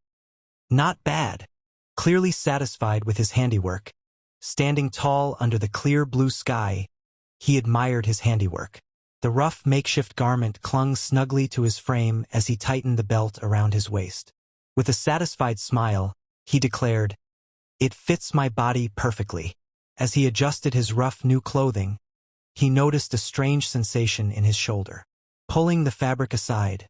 "Not bad." Clearly satisfied with his handiwork, standing tall under the clear blue sky, he admired his handiwork. The rough makeshift garment clung snugly to his frame as he tightened the belt around his waist. With a satisfied smile, he declared, "It fits my body perfectly." As he adjusted his rough new clothing, he noticed a strange sensation in his shoulder. Pulling the fabric aside,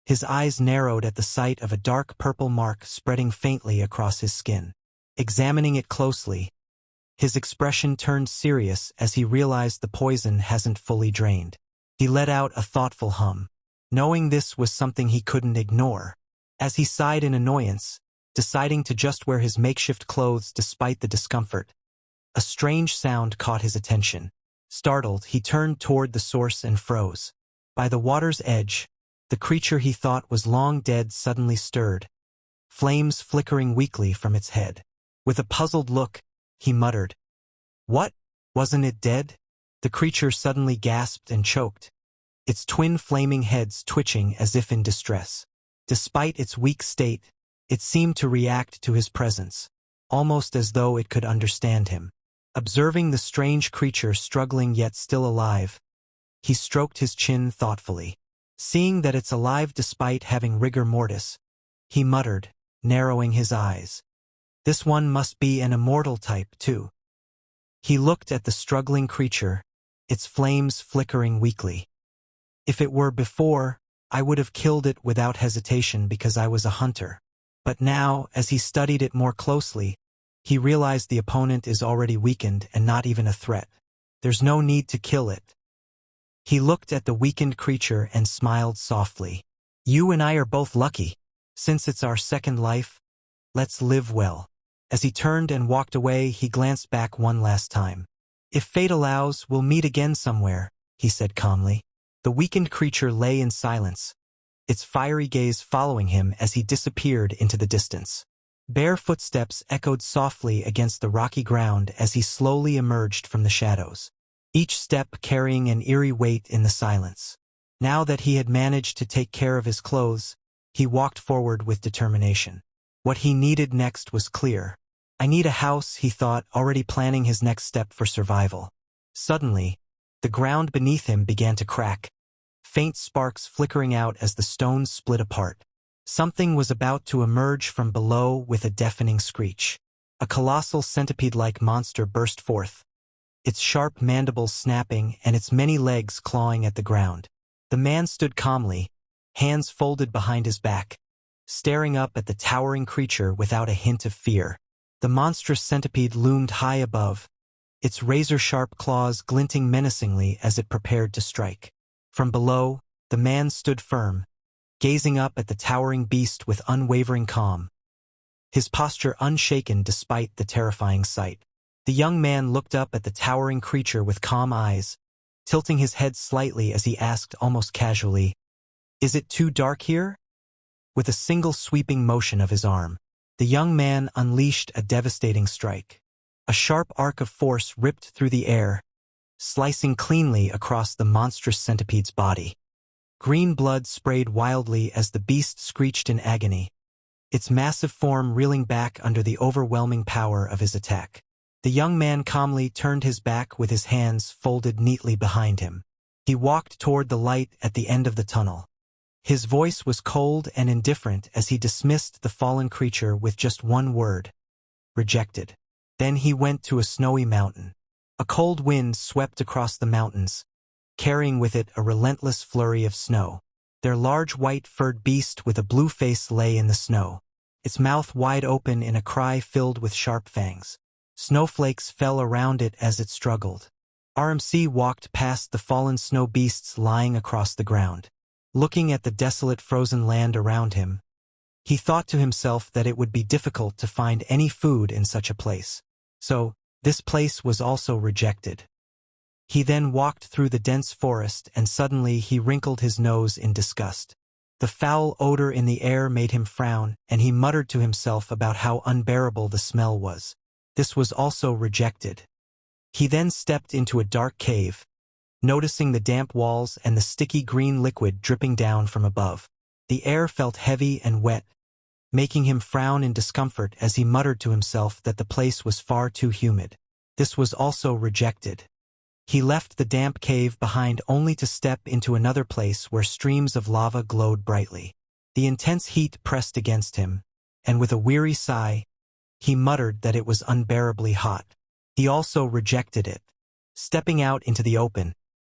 his eyes narrowed at the sight of a dark purple mark spreading faintly across his skin. Examining it closely, his expression turned serious as he realized the poison hasn't fully drained. He let out a thoughtful hum, knowing this was something he couldn't ignore. As he sighed in annoyance, deciding to just wear his makeshift clothes despite the discomfort, a strange sound caught his attention. Startled, he turned toward the source and froze. By the water's edge, the creature he thought was long dead suddenly stirred, flames flickering weakly from its head. With a puzzled look, he muttered, "What? Wasn't it dead?" The creature suddenly gasped and choked, its twin flaming heads twitching as if in distress. Despite its weak state, it seemed to react to his presence, almost as though it could understand him. Observing the strange creature struggling yet still alive, he stroked his chin thoughtfully. Seeing that it's alive despite having rigor mortis, he muttered, narrowing his eyes, "This one must be an immortal type, too." He looked at the struggling creature, its flames flickering weakly. "If it were before, I would have killed it without hesitation because I was a hunter. But now, as he studied it more closely, he realized the opponent is already weakened and not even a threat. There's no need to kill it." He looked at the weakened creature and smiled softly. "You and I are both lucky. Since it's our second life, let's live well." As he turned and walked away, he glanced back one last time. "If fate allows, we'll meet again somewhere," he said calmly. The weakened creature lay in silence, its fiery gaze following him as he disappeared into the distance. Bare footsteps echoed softly against the rocky ground as he slowly emerged from the shadows, each step carrying an eerie weight in the silence. Now that he had managed to take care of his clothes, he walked forward with determination. What he needed next was clear. "I need a house," he thought, already planning his next step for survival. Suddenly, the ground beneath him began to crack, faint sparks flickering out as the stones split apart. Something was about to emerge from below with a deafening screech. A colossal centipede-like monster burst forth, its sharp mandibles snapping and its many legs clawing at the ground. The man stood calmly, hands folded behind his back, staring up at the towering creature without a hint of fear. The monstrous centipede loomed high above, its razor-sharp claws glinting menacingly as it prepared to strike. From below, the man stood firm, gazing up at the towering beast with unwavering calm, his posture unshaken despite the terrifying sight. The young man looked up at the towering creature with calm eyes, tilting his head slightly as he asked almost casually, "Is it too dark here?" With a single sweeping motion of his arm, the young man unleashed a devastating strike. A sharp arc of force ripped through the air, slicing cleanly across the monstrous centipede's body. Green blood sprayed wildly as the beast screeched in agony, its massive form reeling back under the overwhelming power of his attack. The young man calmly turned his back with his hands folded neatly behind him. He walked toward the light at the end of the tunnel. His voice was cold and indifferent as he dismissed the fallen creature with just one word: rejected. Then he went to a snowy mountain. A cold wind swept across the mountains, carrying with it a relentless flurry of snow. Their large white-furred beast with a blue face lay in the snow, its mouth wide open in a cry filled with sharp fangs. Snowflakes fell around it as it struggled. RMC walked past the fallen snow beasts lying across the ground. Looking at the desolate frozen land around him, he thought to himself that it would be difficult to find any food in such a place. So, this place was also rejected. He then walked through the dense forest and suddenly he wrinkled his nose in disgust. The foul odor in the air made him frown, and he muttered to himself about how unbearable the smell was. This was also rejected. He then stepped into a dark cave, noticing the damp walls and the sticky green liquid dripping down from above. The air felt heavy and wet, making him frown in discomfort as he muttered to himself that the place was far too humid. This was also rejected. He left the damp cave behind only to step into another place where streams of lava glowed brightly. The intense heat pressed against him, and with a weary sigh, he muttered that it was unbearably hot. He also rejected it. Stepping out into the open,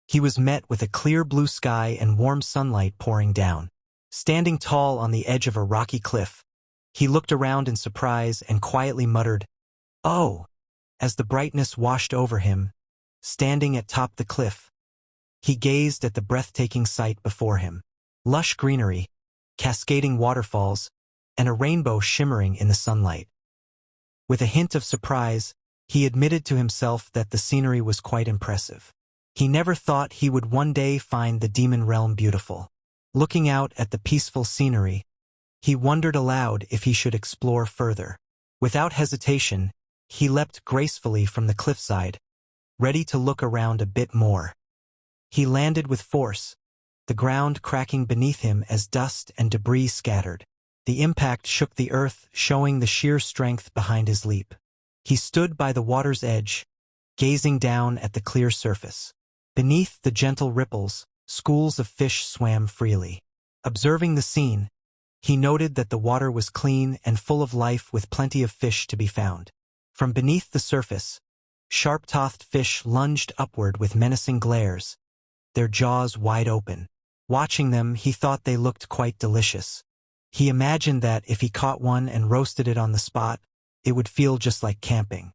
he was met with a clear blue sky and warm sunlight pouring down. Standing tall on the edge of a rocky cliff, he looked around in surprise and quietly muttered, "Oh!" as the brightness washed over him. Standing atop the cliff, he gazed at the breathtaking sight before him. Lush greenery, cascading waterfalls, and a rainbow shimmering in the sunlight. With a hint of surprise, he admitted to himself that the scenery was quite impressive. He never thought he would one day find the demon realm beautiful. Looking out at the peaceful scenery, he wondered aloud if he should explore further. Without hesitation, he leapt gracefully from the cliffside, ready to look around a bit more. He landed with force, the ground cracking beneath him as dust and debris scattered. The impact shook the earth, showing the sheer strength behind his leap. He stood by the water's edge, gazing down at the clear surface. Beneath the gentle ripples, schools of fish swam freely. Observing the scene, he noted that the water was clean and full of life with plenty of fish to be found. From beneath the surface, sharp-toothed fish lunged upward with menacing glares, their jaws wide open. Watching them, he thought they looked quite delicious. He imagined that if he caught one and roasted it on the spot, it would feel just like camping.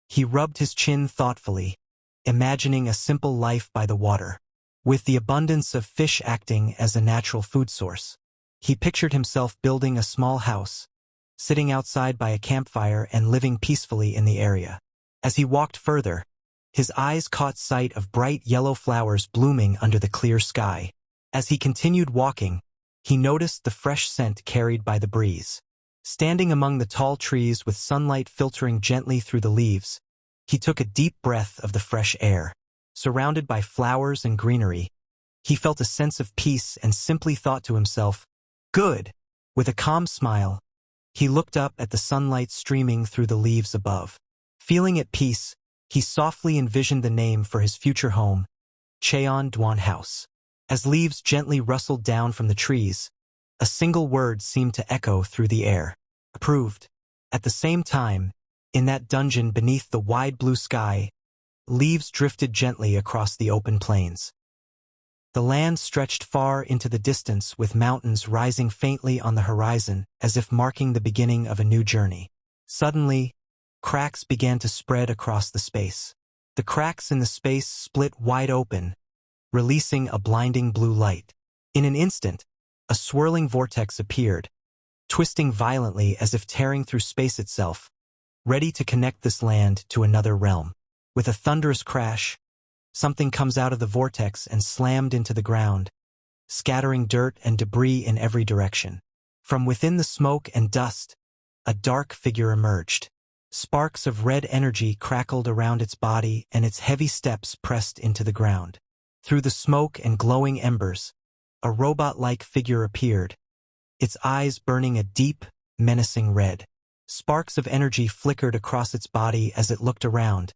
He rubbed his chin thoughtfully, imagining a simple life by the water, with the abundance of fish acting as a natural food source. He pictured himself building a small house, sitting outside by a campfire and living peacefully in the area. As he walked further, his eyes caught sight of bright yellow flowers blooming under the clear sky. As he continued walking, he noticed the fresh scent carried by the breeze. Standing among the tall trees with sunlight filtering gently through the leaves, he took a deep breath of the fresh air. Surrounded by flowers and greenery, he felt a sense of peace and simply thought to himself, "Good." With a calm smile, he looked up at the sunlight streaming through the leaves above. Feeling at peace, he softly envisioned the name for his future home, Cheon Dwan House. As leaves gently rustled down from the trees, a single word seemed to echo through the air: approved. At the same time, in that dungeon beneath the wide blue sky, leaves drifted gently across the open plains. The land stretched far into the distance with mountains rising faintly on the horizon as if marking the beginning of a new journey. Suddenly, cracks began to spread across the space. The cracks in the space split wide open, releasing a blinding blue light. In an instant, a swirling vortex appeared, twisting violently as if tearing through space itself, ready to connect this land to another realm. With a thunderous crash, something comes out of the vortex and slammed into the ground, scattering dirt and debris in every direction. From within the smoke and dust, a dark figure emerged. Sparks of red energy crackled around its body and its heavy steps pressed into the ground. Through the smoke and glowing embers, a robot-like figure appeared, its eyes burning a deep, menacing red. Sparks of energy flickered across its body as it looked around,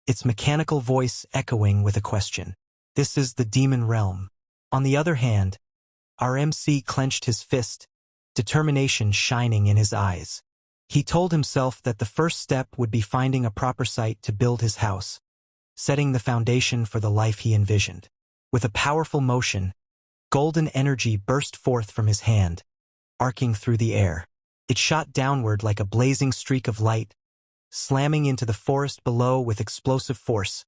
its mechanical voice echoing with a question. This is the demon realm. On the other hand, our MC clenched his fist, determination shining in his eyes. He told himself that the first step would be finding a proper site to build his house, setting the foundation for the life he envisioned. With a powerful motion, golden energy burst forth from his hand, arcing through the air. It shot downward like a blazing streak of light, slamming into the forest below with explosive force,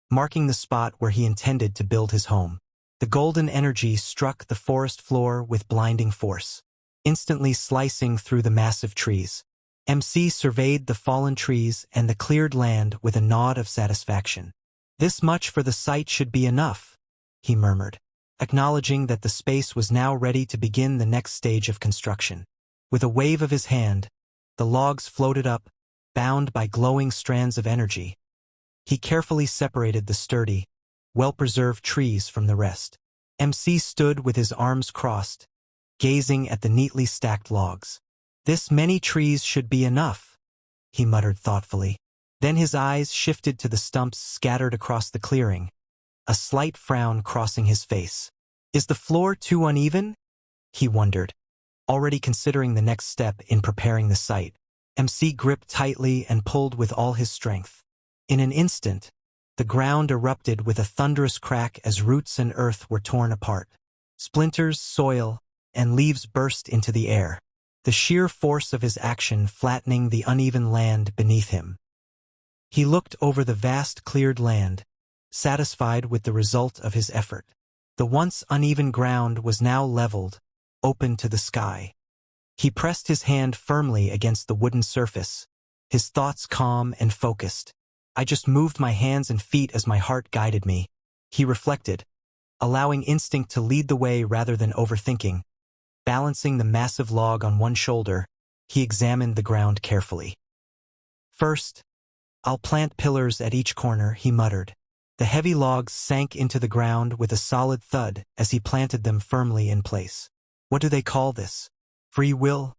marking the spot where he intended to build his home. The golden energy struck the forest floor with blinding force, instantly slicing through the massive trees. MC surveyed the fallen trees and the cleared land with a nod of satisfaction. This much for the site should be enough, he murmured, acknowledging that the space was now ready to begin the next stage of construction. With a wave of his hand, the logs floated up, bound by glowing strands of energy. He carefully separated the sturdy, well-preserved trees from the rest. MC stood with his arms crossed, gazing at the neatly stacked logs. This many trees should be enough, he muttered thoughtfully. Then his eyes shifted to the stumps scattered across the clearing, a slight frown crossing his face. Is the floor too uneven? He wondered, already considering the next step in preparing the site. MC gripped tightly and pulled with all his strength. In an instant, the ground erupted with a thunderous crack as roots and earth were torn apart. Splinters, soil, and leaves burst into the air, the sheer force of his action flattening the uneven land beneath him. He looked over the vast cleared land, satisfied with the result of his effort. The once uneven ground was now leveled, open to the sky. He pressed his hand firmly against the wooden surface, his thoughts calm and focused. I just moved my hands and feet as my heart guided me, he reflected, allowing instinct to lead the way rather than overthinking. Balancing the massive log on one shoulder, he examined the ground carefully. First, I'll plant pillars at each corner, he muttered. The heavy logs sank into the ground with a solid thud as he planted them firmly in place. What do they call this? Free will?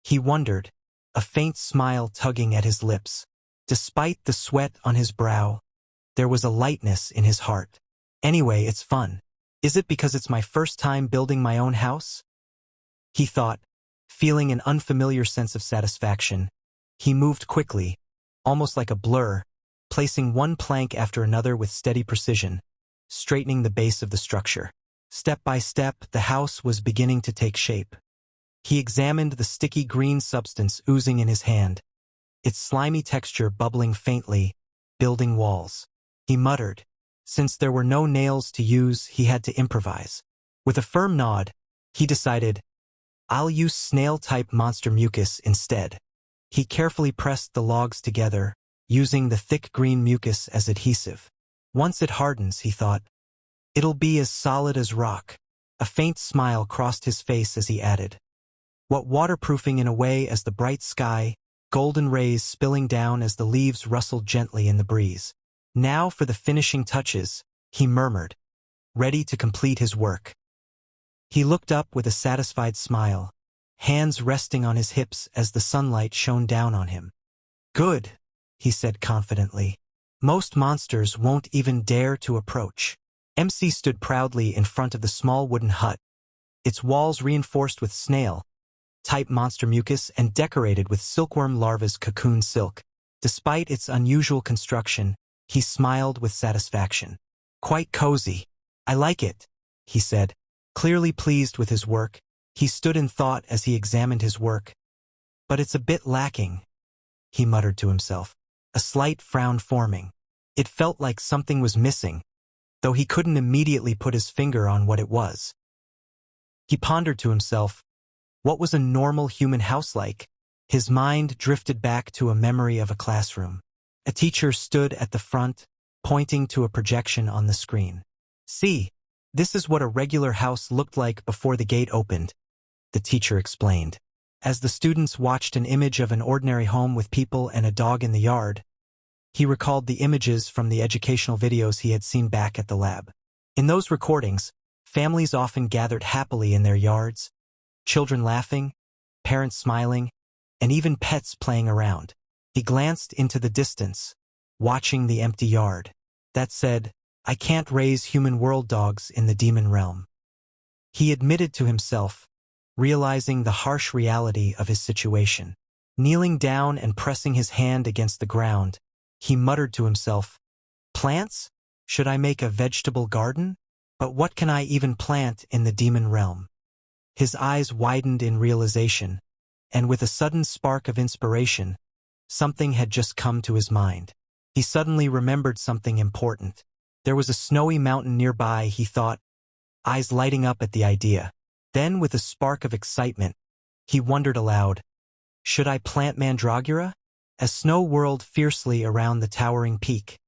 He wondered, a faint smile tugging at his lips. Despite the sweat on his brow, there was a lightness in his heart. Anyway, it's fun. Is it because it's my first time building my own house? He thought, feeling an unfamiliar sense of satisfaction. He moved quickly, almost like a blur, placing one plank after another with steady precision, straightening the base of the structure. Step by step, the house was beginning to take shape. He examined the sticky green substance oozing in his hand, its slimy texture bubbling faintly, building walls. He muttered. Since there were no nails to use, he had to improvise. With a firm nod, he decided, I'll use snail-type monster mucus instead. He carefully pressed the logs together, using the thick green mucus as adhesive. Once it hardens, he thought, it'll be as solid as rock. A faint smile crossed his face as he added, what waterproofing in a way as the bright sky, golden rays spilling down as the leaves rustled gently in the breeze. Now for the finishing touches, he murmured, ready to complete his work. He looked up with a satisfied smile, hands resting on his hips as the sunlight shone down on him. Good, he said confidently. Most monsters won't even dare to approach. MC stood proudly in front of the small wooden hut, its walls reinforced with snail-type monster mucus and decorated with silkworm larva's cocoon silk. Despite its unusual construction, he smiled with satisfaction. Quite cozy. I like it, he said. Clearly pleased with his work, he stood in thought as he examined his work. But it's a bit lacking, he muttered to himself, a slight frown forming. It felt like something was missing, though he couldn't immediately put his finger on what it was. He pondered to himself, what was a normal human house like? His mind drifted back to a memory of a classroom. A teacher stood at the front, pointing to a projection on the screen. "See, this is what a regular house looked like before the gate opened," the teacher explained. As the students watched an image of an ordinary home with people and a dog in the yard, he recalled the images from the educational videos he had seen back at the lab. In those recordings, families often gathered happily in their yards, children laughing, parents smiling, and even pets playing around. He glanced into the distance, watching the empty yard. That said, "I can't raise human world dogs in the demon realm," he admitted to himself, realizing the harsh reality of his situation. Kneeling down and pressing his hand against the ground, he muttered to himself, "Plants? Should I make a vegetable garden? But what can I even plant in the demon realm?" His eyes widened in realization, and with a sudden spark of inspiration, something had just come to his mind. He suddenly remembered something important. There was a snowy mountain nearby, he thought, eyes lighting up at the idea. Then, with a spark of excitement, he wondered aloud, "Should I plant mandragora?" As snow whirled fiercely around the towering peak,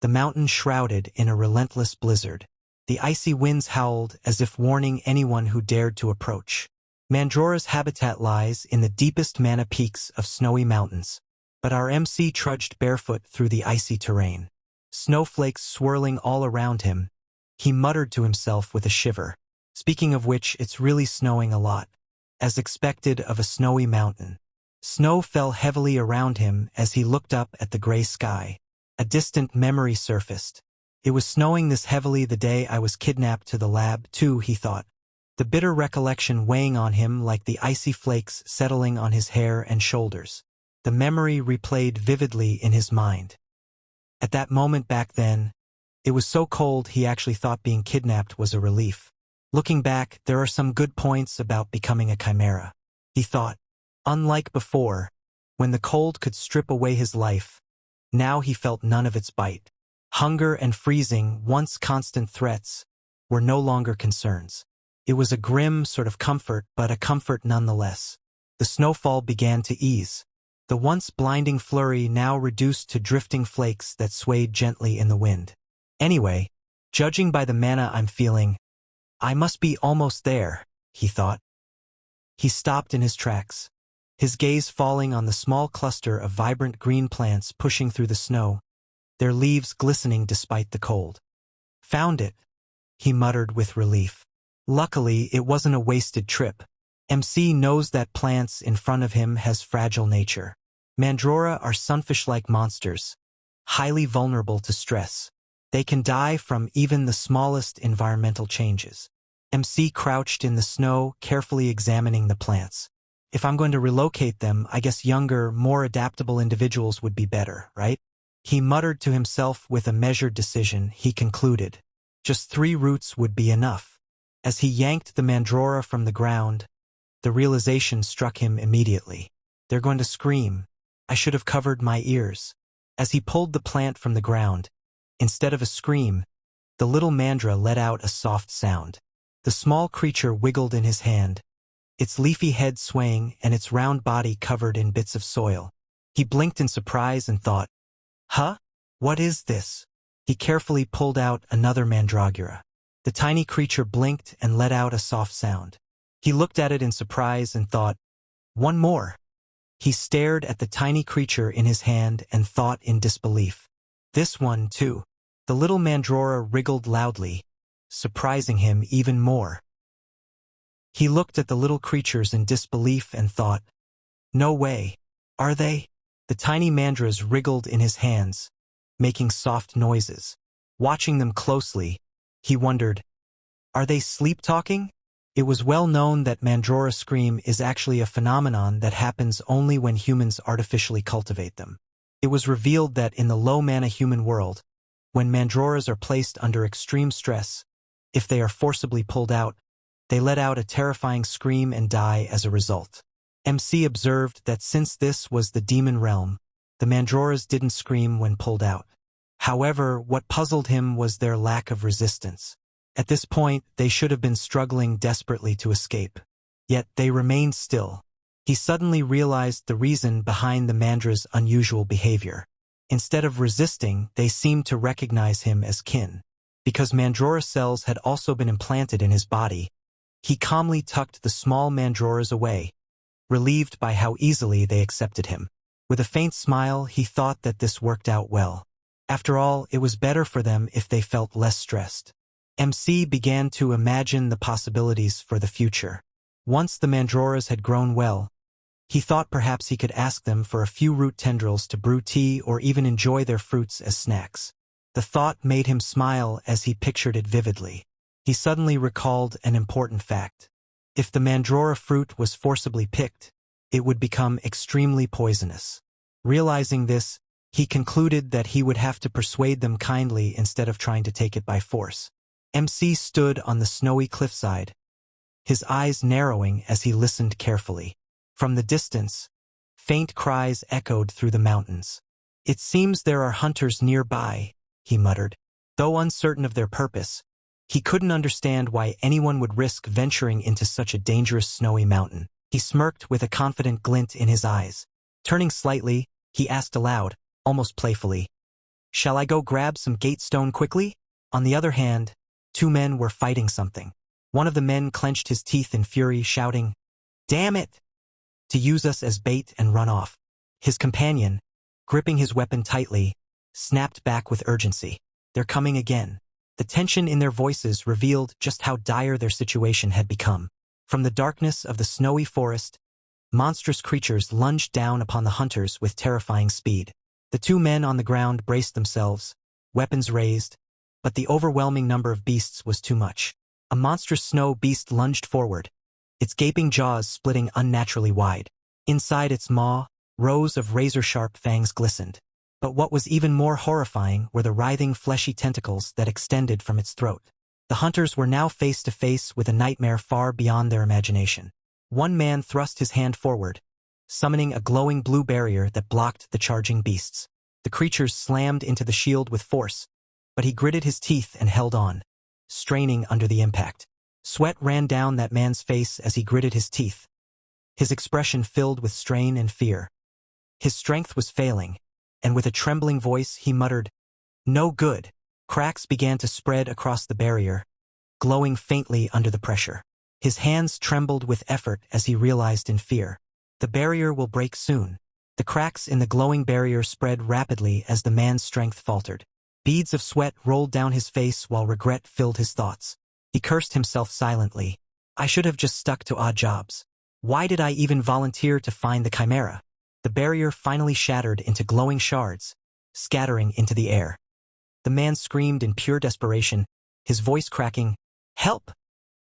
the mountain shrouded in a relentless blizzard. The icy winds howled as if warning anyone who dared to approach. Mandragora's habitat lies in the deepest mana peaks of snowy mountains, but our MC trudged barefoot through the icy terrain. Snowflakes swirling all around him, he muttered to himself with a shiver. Speaking of which, it's really snowing a lot. As expected of a snowy mountain. Snow fell heavily around him as he looked up at the gray sky. A distant memory surfaced. It was snowing this heavily the day I was kidnapped to the lab, too, he thought. The bitter recollection weighing on him like the icy flakes settling on his hair and shoulders. The memory replayed vividly in his mind. At that moment back then, it was so cold he actually thought being kidnapped was a relief. Looking back, there are some good points about becoming a chimera, he thought. Unlike before, when the cold could strip away his life, now he felt none of its bite. Hunger and freezing, once constant threats, were no longer concerns. It was a grim sort of comfort, but a comfort nonetheless. The snowfall began to ease. The once blinding flurry now reduced to drifting flakes that swayed gently in the wind. Anyway, judging by the mana I'm feeling, I must be almost there, he thought. He stopped in his tracks, his gaze falling on the small cluster of vibrant green plants pushing through the snow, their leaves glistening despite the cold. "Found it," he muttered with relief. Luckily, it wasn't a wasted trip. MC knows that plants in front of him has fragile nature. Mandragora are sunfish-like monsters, highly vulnerable to stress. They can die from even the smallest environmental changes. MC crouched in the snow, carefully examining the plants. If I'm going to relocate them, I guess younger, more adaptable individuals would be better, right? He muttered to himself with a measured decision. He concluded, just 3 roots would be enough. As he yanked the mandragora from the ground, the realization struck him immediately. They're going to scream. I should have covered my ears. As he pulled the plant from the ground, instead of a scream, the little mandra let out a soft sound. The small creature wiggled in his hand, its leafy head swaying and its round body covered in bits of soil. He blinked in surprise and thought, "Huh? What is this?" He carefully pulled out another mandragora. The tiny creature blinked and let out a soft sound. He looked at it in surprise and thought, "One more." He stared at the tiny creature in his hand and thought in disbelief. This one, too. The little mandragora wriggled loudly, surprising him even more. He looked at the little creatures in disbelief and thought, "No way. Are they?" The tiny mandras wriggled in his hands, making soft noises. Watching them closely, he wondered, are they sleep-talking? It was well known that mandragora scream is actually a phenomenon that happens only when humans artificially cultivate them. It was revealed that in the low-mana human world, when mandragoras are placed under extreme stress, if they are forcibly pulled out, they let out a terrifying scream and die as a result. MC observed that since this was the demon realm, the mandragoras didn't scream when pulled out. However, what puzzled him was their lack of resistance. At this point, they should have been struggling desperately to escape. Yet they remained still. He suddenly realized the reason behind the mandra's unusual behavior. Instead of resisting, they seemed to recognize him as kin. Because Mandrora cells had also been implanted in his body, he calmly tucked the small Mandroras away, relieved by how easily they accepted him. With a faint smile, he thought that this worked out well. After all, it was better for them if they felt less stressed. MC began to imagine the possibilities for the future. Once the Mandroras had grown well, he thought perhaps he could ask them for a few root tendrils to brew tea or even enjoy their fruits as snacks. The thought made him smile as he pictured it vividly. He suddenly recalled an important fact. If the Mandrora fruit was forcibly picked, it would become extremely poisonous. Realizing this, he concluded that he would have to persuade them kindly instead of trying to take it by force. MC stood on the snowy cliffside, his eyes narrowing as he listened carefully. From the distance, faint cries echoed through the mountains. "It seems there are hunters nearby," he muttered. Though uncertain of their purpose, he couldn't understand why anyone would risk venturing into such a dangerous snowy mountain. He smirked with a confident glint in his eyes. Turning slightly, he asked aloud, almost playfully, "Shall I go grab some gate stone quickly?" On the other hand, two men were fighting something. One of the men clenched his teeth in fury, shouting, "Damn it!" to use us as bait and run off. His companion, gripping his weapon tightly, snapped back with urgency. "They're coming again." The tension in their voices revealed just how dire their situation had become. From the darkness of the snowy forest, monstrous creatures lunged down upon the hunters with terrifying speed. The two men on the ground braced themselves, weapons raised, but the overwhelming number of beasts was too much. A monstrous snow beast lunged forward, its gaping jaws splitting unnaturally wide. Inside its maw, rows of razor-sharp fangs glistened. But what was even more horrifying were the writhing fleshy tentacles that extended from its throat. The hunters were now face to face with a nightmare far beyond their imagination. One man thrust his hand forward, summoning a glowing blue barrier that blocked the charging beasts. The creatures slammed into the shield with force, but he gritted his teeth and held on, straining under the impact. Sweat ran down that man's face as he gritted his teeth, his expression filled with strain and fear. His strength was failing, and with a trembling voice he muttered, "No good." Cracks began to spread across the barrier, glowing faintly under the pressure. His hands trembled with effort as he realized in fear. The barrier will break soon. The cracks in the glowing barrier spread rapidly as the man's strength faltered. Beads of sweat rolled down his face while regret filled his thoughts. He cursed himself silently. "I should have just stuck to odd jobs. Why did I even volunteer to find the chimera?" The barrier finally shattered into glowing shards, scattering into the air. The man screamed in pure desperation, his voice cracking, "Help!"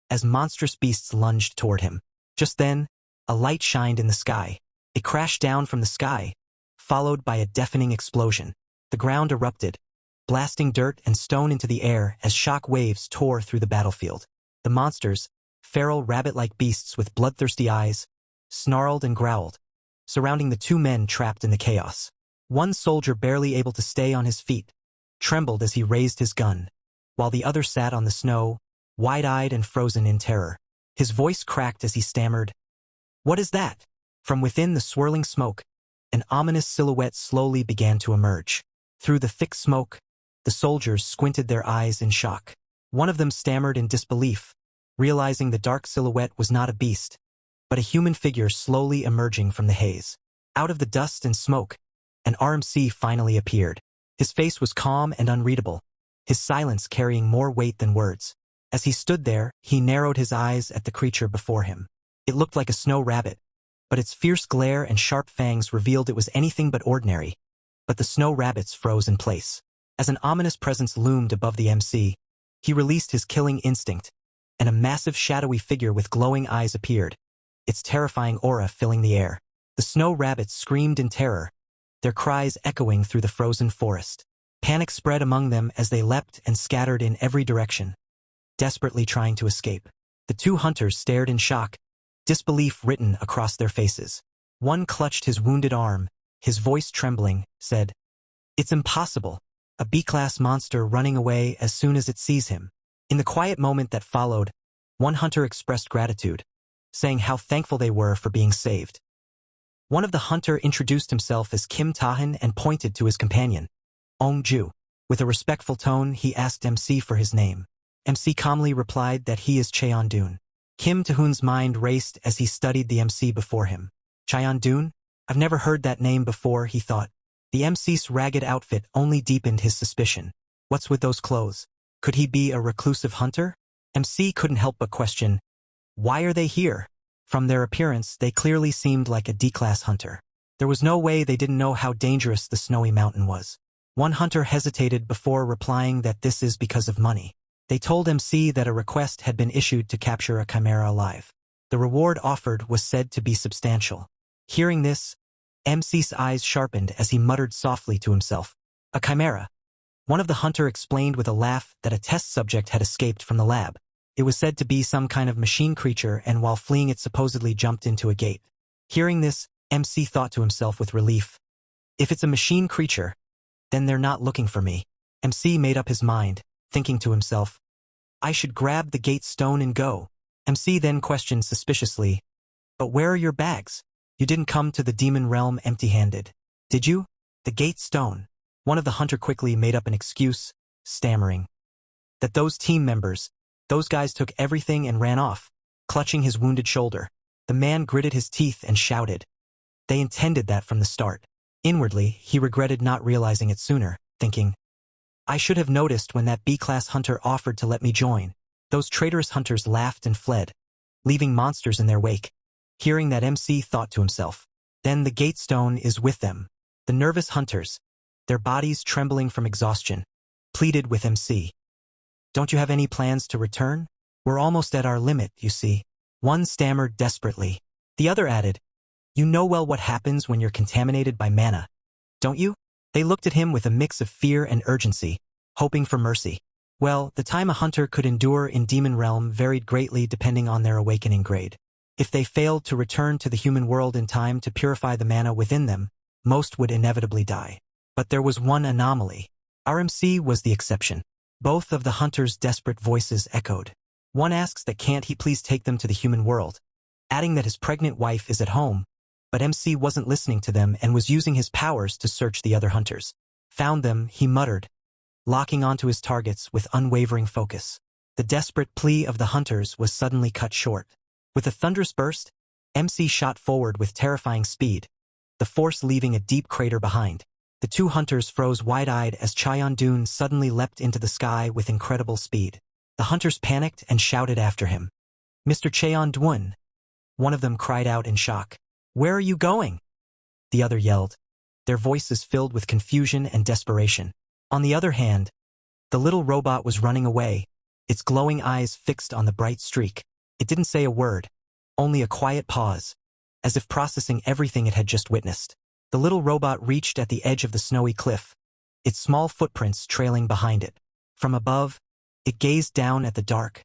as monstrous beasts lunged toward him. Just then, a light shined in the sky. It crashed down from the sky, followed by a deafening explosion. The ground erupted, blasting dirt and stone into the air as shock waves tore through the battlefield. The monsters, feral rabbit-like beasts with bloodthirsty eyes, snarled and growled, surrounding the two men trapped in the chaos. One soldier, barely able to stay on his feet, trembled as he raised his gun, while the other sat on the snow, wide-eyed and frozen in terror. His voice cracked as he stammered, "What is that?" From within the swirling smoke, an ominous silhouette slowly began to emerge. Through the thick smoke, the soldiers squinted their eyes in shock. One of them stammered in disbelief, realizing the dark silhouette was not a beast, but a human figure slowly emerging from the haze. Out of the dust and smoke, an RMC finally appeared. His face was calm and unreadable, his silence carrying more weight than words. As he stood there, he narrowed his eyes at the creature before him. It looked like a snow rabbit, but its fierce glare and sharp fangs revealed it was anything but ordinary. But the snow rabbits froze in place. As an ominous presence loomed above the MC, he released his killing instinct, and a massive shadowy figure with glowing eyes appeared, its terrifying aura filling the air. The snow rabbits screamed in terror, their cries echoing through the frozen forest. Panic spread among them as they leapt and scattered in every direction, desperately trying to escape. The two hunters stared in shock, disbelief written across their faces. One clutched his wounded arm, his voice trembling, said, "It's impossible. A B-class monster running away as soon as it sees him." In the quiet moment that followed, one hunter expressed gratitude, saying how thankful they were for being saved. One of the hunter introduced himself as Kim Tahan and pointed to his companion, Ong Ju. With a respectful tone, he asked MC for his name. MC calmly replied that he is Cheon-dun. Kim Tahoon's mind raced as he studied the MC before him. Cheon-dun? I've never heard that name before, he thought. The MC's ragged outfit only deepened his suspicion. What's with those clothes? Could he be a reclusive hunter? MC couldn't help but question, why are they here? From their appearance, they clearly seemed like a D-class hunter. There was no way they didn't know how dangerous the snowy mountain was. One hunter hesitated before replying that this is because of money. They told MC that a request had been issued to capture a chimera alive. The reward offered was said to be substantial. Hearing this, MC's eyes sharpened as he muttered softly to himself. A chimera. One of the hunter explained with a laugh that a test subject had escaped from the lab. It was said to be some kind of machine creature, and while fleeing it supposedly jumped into a gate. Hearing this, MC thought to himself with relief. If it's a machine creature, then they're not looking for me. MC made up his mind, thinking to himself, I should grab the gate stone and go. MC then questioned suspiciously, but where are your bags? You didn't come to the demon realm empty-handed, did you? The gate stone. One of the hunter quickly made up an excuse, stammering that those team members, those guys took everything and ran off. Clutching his wounded shoulder, the man gritted his teeth and shouted. They intended that from the start. Inwardly, he regretted not realizing it sooner, thinking, I should have noticed when that B-class hunter offered to let me join. Those traitorous hunters laughed and fled, leaving monsters in their wake. Hearing that, MC thought to himself, then the gate stone is with them. The nervous hunters, their bodies trembling from exhaustion, pleaded with MC. Don't you have any plans to return? We're almost at our limit, you see. One stammered desperately. The other added, you know well what happens when you're contaminated by mana, don't you? They looked at him with a mix of fear and urgency, hoping for mercy. Well, the time a hunter could endure in Demon Realm varied greatly depending on their awakening grade. If they failed to return to the human world in time to purify the mana within them, most would inevitably die. But there was one anomaly. Our MC was the exception. Both of the hunters' desperate voices echoed. One asks that can't he please take them to the human world, adding that his pregnant wife is at home, but MC wasn't listening to them and was using his powers to search the other hunters. Found them, he muttered, locking onto his targets with unwavering focus. The desperate plea of the hunters was suddenly cut short. With a thunderous burst, MC shot forward with terrifying speed, the force leaving a deep crater behind. The two hunters froze wide-eyed as Cheon-dun suddenly leapt into the sky with incredible speed. The hunters panicked and shouted after him. Mr. Cheon-dun! One of them cried out in shock. Where are you going? The other yelled, their voices filled with confusion and desperation. On the other hand, the little robot was running away, its glowing eyes fixed on the bright streak. It didn't say a word, only a quiet pause, as if processing everything it had just witnessed. The little robot reached at the edge of the snowy cliff, its small footprints trailing behind it. From above, it gazed down at the dark,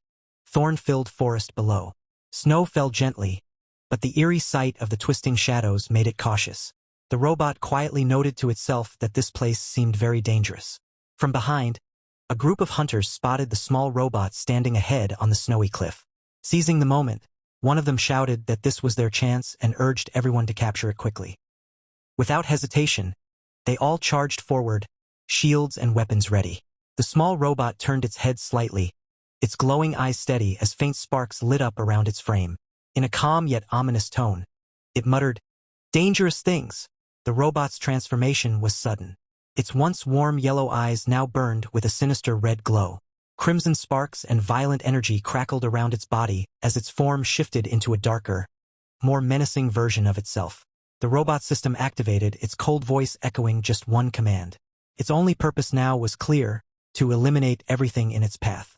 thorn-filled forest below. Snow fell gently, but the eerie sight of the twisting shadows made it cautious. The robot quietly noted to itself that this place seemed very dangerous. From behind, a group of hunters spotted the small robot standing ahead on the snowy cliff. Seizing the moment, one of them shouted that this was their chance and urged everyone to capture it quickly. Without hesitation, they all charged forward, shields and weapons ready. The small robot turned its head slightly, its glowing eyes steady as faint sparks lit up around its frame. In a calm yet ominous tone, it muttered, dangerous things. The robot's transformation was sudden. Its once warm yellow eyes now burned with a sinister red glow. Crimson sparks and violent energy crackled around its body as its form shifted into a darker, more menacing version of itself. The robot system activated, its cold voice echoing just one command. Its only purpose now was clear, to eliminate everything in its path.